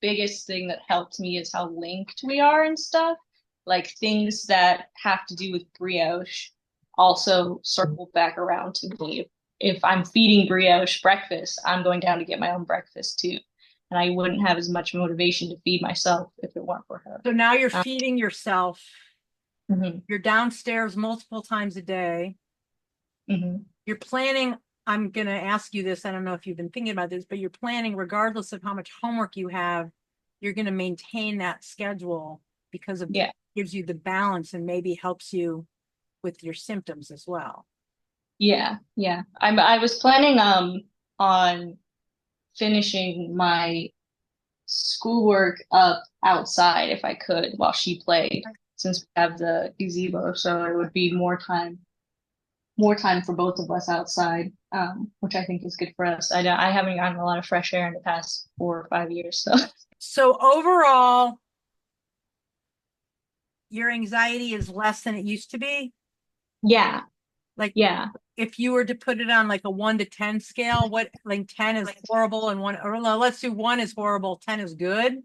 C: biggest thing that helped me is how linked we are and stuff. Like things that have to do with brioche also circle back around to me. If I'm feeding brioche breakfast, I'm going down to get my own breakfast too. And I wouldn't have as much motivation to feed myself if it weren't for her.
A: So now you're
C: Um,
A: feeding yourself.
C: mhm,
A: You're downstairs multiple times a day.
C: mhm.
A: You're planning, I'm going to ask you this. I don't know if you've been thinking about this, but you're planning, regardless of how much homework you have, you're going to maintain that schedule because of
C: Yeah.
A: gives you the balance and maybe helps you with your symptoms as well.
C: Yeah, yeah. I was planning on finishing my schoolwork up outside if I could while she played, since we have the gazebo, so it would be more time for both of us outside, which I think is good for us. I haven't gotten a lot of fresh air in the past 4 or 5 years, so
A: So overall, your anxiety is less than it used to be.
C: yeah,
A: Like
C: yeah.
A: if you were to put it on like a 1 to 10 scale, what like 10 is horrible and one, or no, let's do 1 is horrible, 10 is good.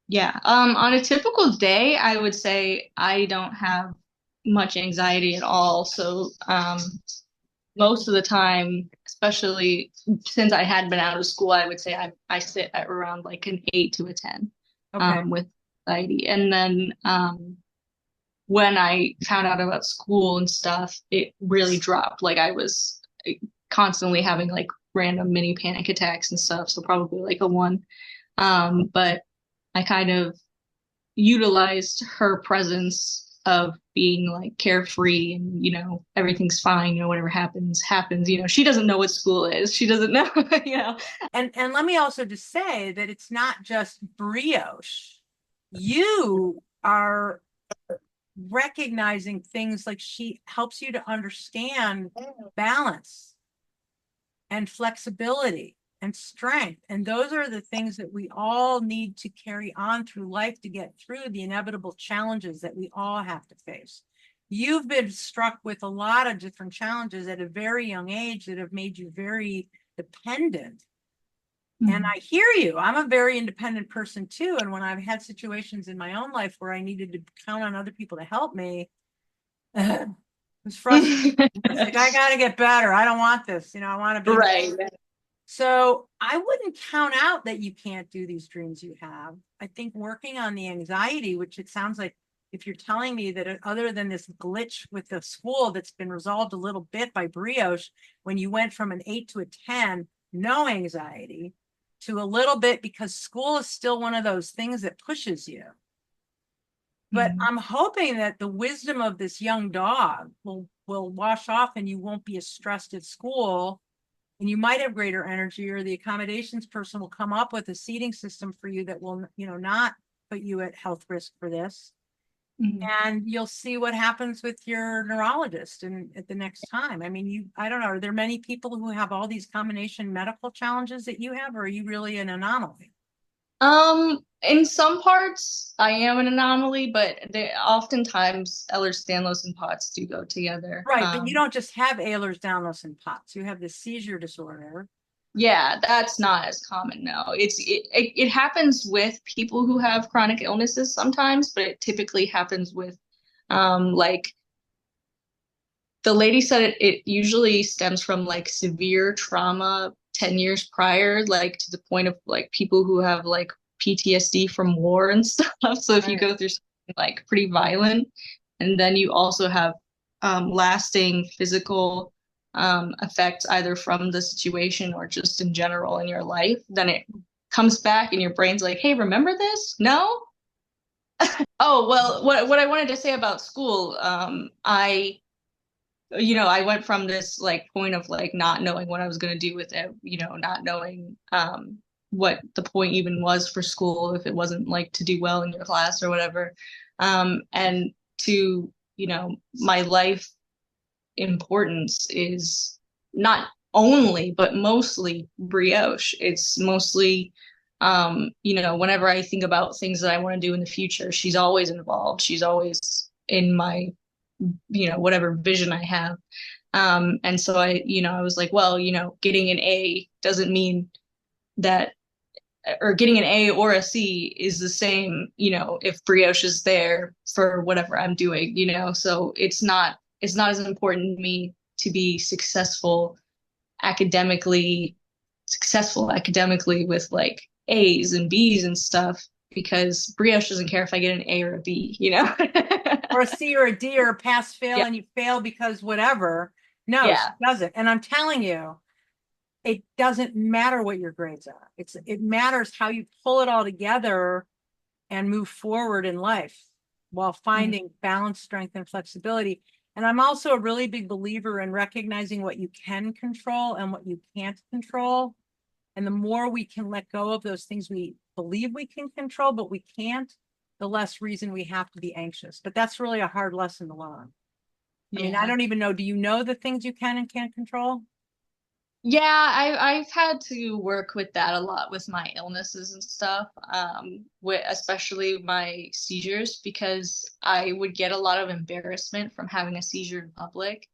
C: Yeah. On a typical day, I would say I don't have much anxiety at all. So, most of the time, especially since I had been out of school, I would say I sit at around like an 8 to a 10,
A: Okay.
C: with anxiety. And then, when I found out about school and stuff, it really dropped. Like I was constantly having like random mini panic attacks and stuff. So probably like a 1. But I kind of utilized her presence of being like carefree and, everything's fine, whatever happens, happens. She doesn't know what school is. She doesn't know, you know.
B: And let me also just say that it's not just Brioche. You are recognizing things like she helps you to understand balance and flexibility and strength. And those are the things that we all need to carry on through life to get through the inevitable challenges that we all have to face. You've been struck with a lot of different challenges at a very young age that have made you very dependent. And I hear you. I'm a very independent person too. And when I've had situations in my own life where I needed to count on other people to help me, it was frustrating. It's like, I got to get better. I don't want this. I want to be
C: Right.
B: So I wouldn't count out that you can't do these dreams you have. I think working on the anxiety, which it sounds like if you're telling me that other than this glitch with the school that's been resolved a little bit by Brioche, when you went from an 8 to a 10, no anxiety, to a little bit because school is still one of those things that pushes you. But I'm hoping that the wisdom of this young dog will wash off and you won't be as stressed at school and you might have greater energy, or the accommodations person will come up with a seating system for you that will, not put you at health risk for this. And you'll see what happens with your neurologist and at the next time. I mean, I don't know, are there many people who have all these combination medical challenges that you have, or are you really an anomaly?
C: In some parts, I am an anomaly, but oftentimes Ehlers-Danlos and POTS do go together.
B: Right, but you don't just have Ehlers-Danlos and POTS. You have the seizure disorder.
C: Yeah, that's not as common. No, it happens with people who have chronic illnesses sometimes, but it typically happens with, like the lady said, it usually stems from like severe trauma 10 years prior, like to the point of like people who have like PTSD from war and stuff. So if you go through something like pretty violent, and then you also have lasting physical effects either from the situation or just in general in your life, then it comes back and your brain's like, hey, remember this? No? Oh, well, what I wanted to say about school, I went from this like point of like not knowing what I was going to do with it, not knowing what the point even was for school if it wasn't like to do well in your class or whatever. And to, my life importance is not only, but mostly Brioche. It's mostly, whenever I think about things that I want to do in the future, she's always involved. She's always in my, whatever vision I have. And so I was like, well, getting an A doesn't mean that, or getting an A or a C is the same, if Brioche is there for whatever I'm doing, so it's not as important to me to be successful academically with like A's and B's and stuff, because Brioche doesn't care if I get an A or a B,
B: Or a C or a D or a pass fail, and you fail because whatever. No, she doesn't. And I'm telling you, it doesn't matter what your grades are. It matters how you pull it all together and move forward in life while finding balance, strength, and flexibility. And I'm also a really big believer in recognizing what you can control and what you can't control. And the more we can let go of those things we believe we can control, but we can't, the less reason we have to be anxious. But that's really a hard lesson to learn. I mean, I don't even know. Do you know the things you can and can't control?
C: Yeah, I've had to work with that a lot with my illnesses and stuff, especially my seizures, because I would get a lot of embarrassment from having a seizure in public.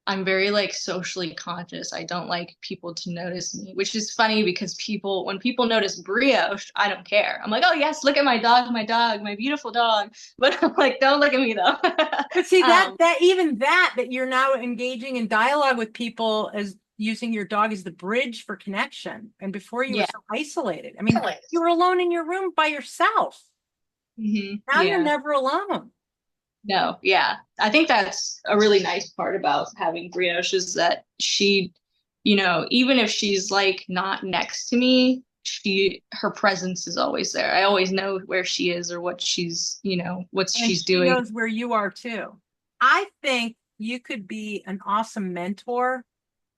C: I'm very like socially conscious. I don't like people to notice me, which is funny because when people notice Brioche, I don't care. I'm like, oh yes, look at my dog, my beautiful dog. But I'm like, don't look at me though.
B: But see that you're now engaging in dialogue with people as using your dog as the bridge for connection. And before you were so isolated. I mean, you were alone in your room by yourself. Now you're never alone.
C: No, yeah. I think that's a really nice part about having Brioche is that she, even if she's like not next to me, her presence is always there. I always know where she is or what what
B: And
C: she's
B: she
C: doing.
B: knows where you are too. I think you could be an awesome mentor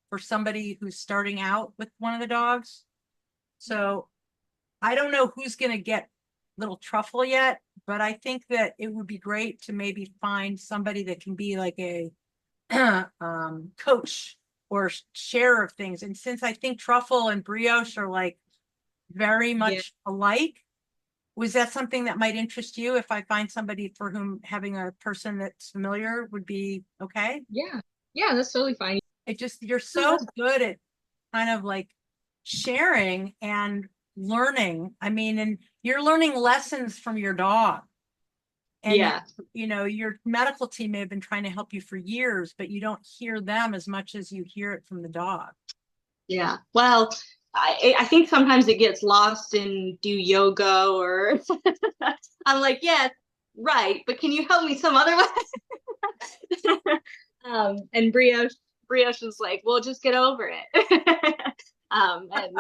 B: for somebody who's starting out with one of the dogs. So I don't know who's going to get little Truffle yet, but I think that it would be great to maybe find somebody that can be like a coach or share of things. And since I think Truffle and Brioche are like very much alike, was that something that might interest you if I find somebody for whom having a person that's familiar would be okay?
C: Yeah. Yeah, that's totally fine.
B: It just, you're so good at kind of like sharing and learning. I mean, and you're learning lessons from your dog. And
C: Yeah.
B: your medical team may have been trying to help you for years, but you don't hear them as much as you hear it from the dog.
C: Yeah. Well, I think sometimes it gets lost in do yoga or I'm like, yeah, right, but can you help me some other way? And Brioche was like, well, just get over it. And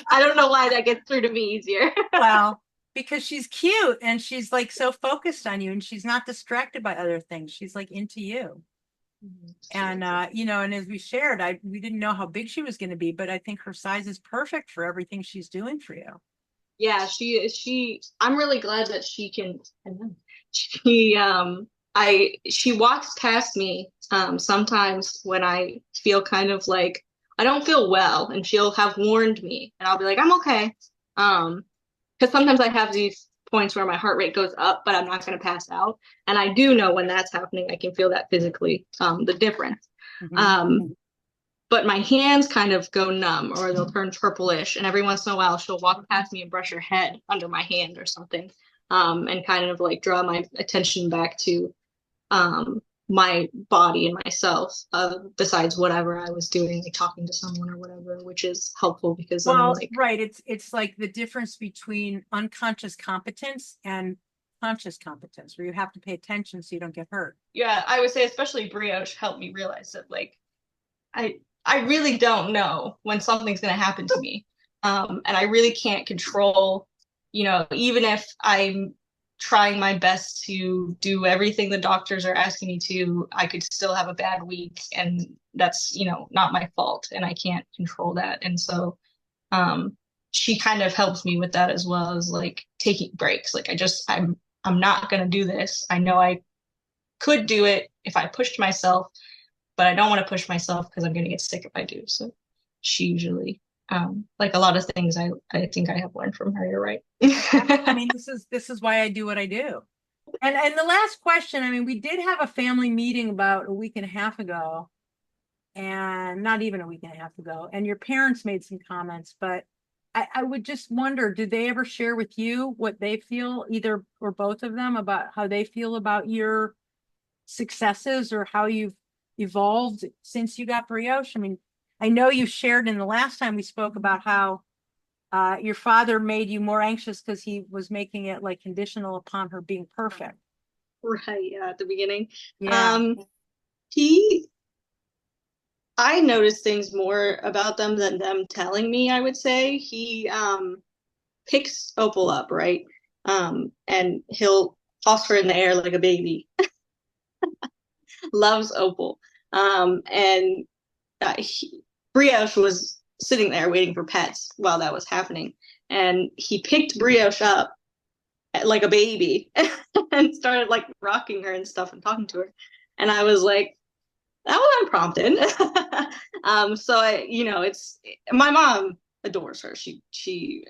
C: I don't know why that gets through to me easier.
B: Well, because she's cute and she's like so focused on you and she's not distracted by other things. She's like into you. And and as we shared, we didn't know how big she was going to be, but I think her size is perfect for everything she's doing for you.
C: Yeah, I'm really glad that she she walks past me sometimes when I feel kind of like I don't feel well, and she'll have warned me and I'll be like, I'm okay. Because sometimes I have these points where my heart rate goes up, but I'm not going to pass out. And I do know when that's happening, I can feel that physically, the difference. But my hands kind of go numb or they'll turn purplish. And every once in a while, she'll walk past me and brush her head under my hand or something, and kind of like draw my attention back to my body and myself, besides whatever I was doing, like talking to someone or whatever, which is helpful because then I'm like,
B: right. It's like the difference between unconscious competence and conscious competence, where you have to pay attention so you don't get hurt.
C: yeah, I would say especially Brioche helped me realize that like I really don't know when something's going to happen to me. And I really can't control, even if I'm trying my best to do everything the doctors are asking me to, I could still have a bad week. And that's, not my fault. And I can't control that. And so she kind of helps me with that as well as like taking breaks. Like I'm not going to do this. I know I could do it if I pushed myself, but I don't want to push myself because I'm going to get sick if I do. So she usually, like a lot of things, I think I have learned from her. You're right.
B: I mean, this is why I do what I do. And the last question, I mean, we did have a family meeting about a week and a half ago, and not even a week and a half ago, and your parents made some comments, but I would just wonder, did they ever share with you what they feel, either or both of them, about how they feel about your successes or how you've evolved since you got Brioche? I mean, I know you shared in the last time we spoke about how your father made you more anxious because he was making it like conditional upon her being perfect.
C: Right, yeah, at the beginning.
B: Yeah.
C: He I noticed things more about them than them telling me, I would say. He picks Opal up, right? And he'll toss her in the air like a baby. Loves Opal. And Brioche was sitting there waiting for pets while that was happening. And he picked Brioche up like a baby and started like rocking her and stuff and talking to her. And I was like, that was unprompted. So it's my mom adores her. She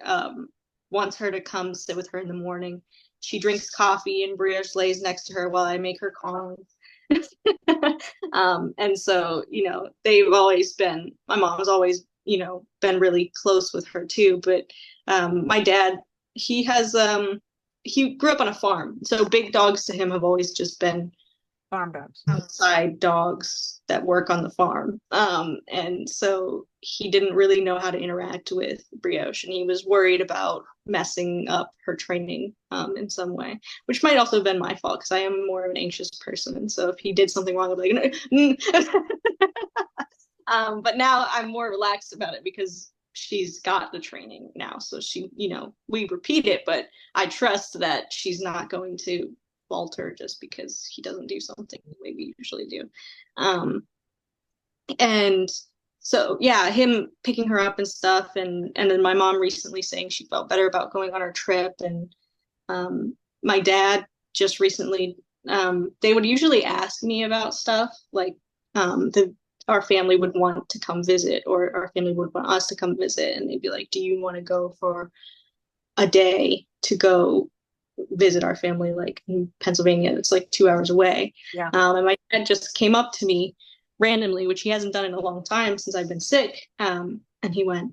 C: wants her to come sit with her in the morning. She drinks coffee and Brioche lays next to her while I make her calls. And so, they've always been, my mom has always, been really close with her too. But my dad, he grew up on a farm. So big dogs to him have always just been
B: Farm dogs.
C: outside dogs that work on the farm. And so he didn't really know how to interact with Brioche, and he was worried about messing up her training in some way, which might also have been my fault because I am more of an anxious person. And so if he did something wrong, I'd be like, but now I'm more relaxed about it because she's got the training now, so she, we repeat it, but I trust that she's not going to falter just because he doesn't do something the way we usually do. And so yeah, him picking her up and stuff, and then my mom recently saying she felt better about going on her trip, and my dad just recently, they would usually ask me about stuff like our family would want to come visit, or our family would want us to come visit, and they'd be like, do you want to go for a day to go visit our family, like in Pennsylvania? It's like 2 hours away.
A: Yeah.
C: And my dad just came up to me randomly, which he hasn't done in a long time since I've been sick, and he went,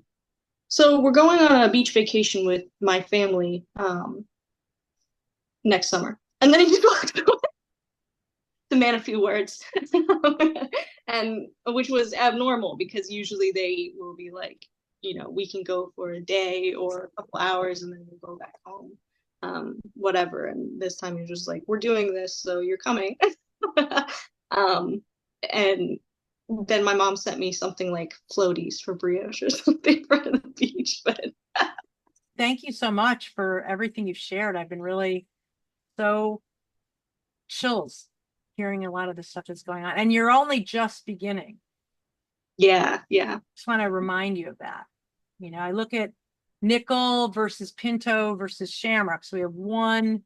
C: so we're going on a beach vacation with my family next summer. And then he just walked away. The man a few words. And which was abnormal, because usually they will be like, we can go for a day or a couple hours and then we'll go back home, whatever. And this time you're just like, we're doing this, so you're coming. And then my mom sent me something like floaties for Brioche or something for the beach. But
A: thank you so much for everything you've shared. I've been really so chills hearing a lot of the stuff that's going on, and you're only just beginning.
C: Yeah.
A: Just want to remind you of that. I look at nickel versus pinto versus shamrock. So we have 1,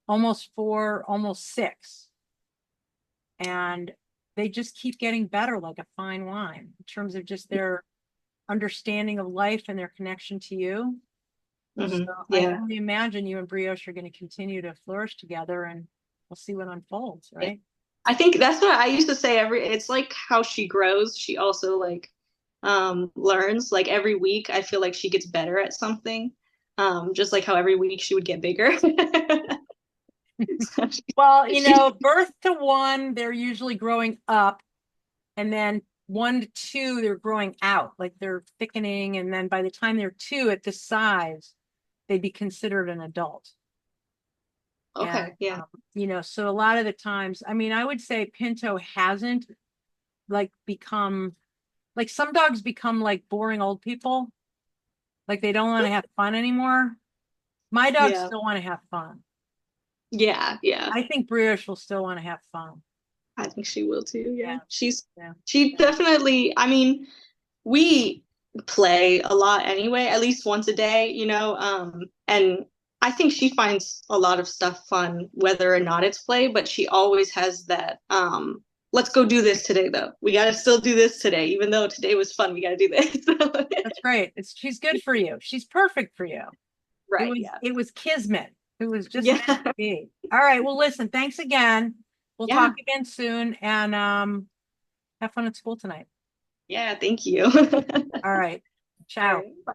A: almost 4, almost 6. And they just keep getting better, like a fine wine, in terms of just their understanding of life and their connection to you.
C: Mm-hmm.
A: So
C: Yeah.
A: I only imagine you and Brioche are going to continue to flourish together, and we'll see what unfolds, right?
C: I think that's what I used to say. It's like how she grows, she also like learns. Like every week I feel like she gets better at something, just like how every week she would get bigger.
A: Well, birth to 1, they're usually growing up, and then 1 to 2, they're growing out, like they're thickening, and then by the time they're 2 at this size, they'd be considered an adult.
C: Okay.
A: And,
C: yeah.
A: So a lot of the times, I would say Pinto hasn't become, like some dogs become like boring old people. Like they don't want to have fun anymore. My dogs still want to have fun.
C: Yeah.
A: I think Brioche will still want to have fun.
C: I think she will too. Yeah.
A: Yeah.
C: She definitely, we play a lot anyway, at least once a day, and I think she finds a lot of stuff fun, whether or not it's play, but she always has that, let's go do this today though. We got to still do this today, even though today was fun, we got to do this.
A: That's great. She's good for you. She's perfect for you.
C: Right.
A: It was kismet. It was just
C: Yeah.
A: meant to be. All right. Well, listen, thanks again. We'll talk again soon, and have fun at school tonight.
C: Yeah, thank you.
A: All right. Ciao. Bye.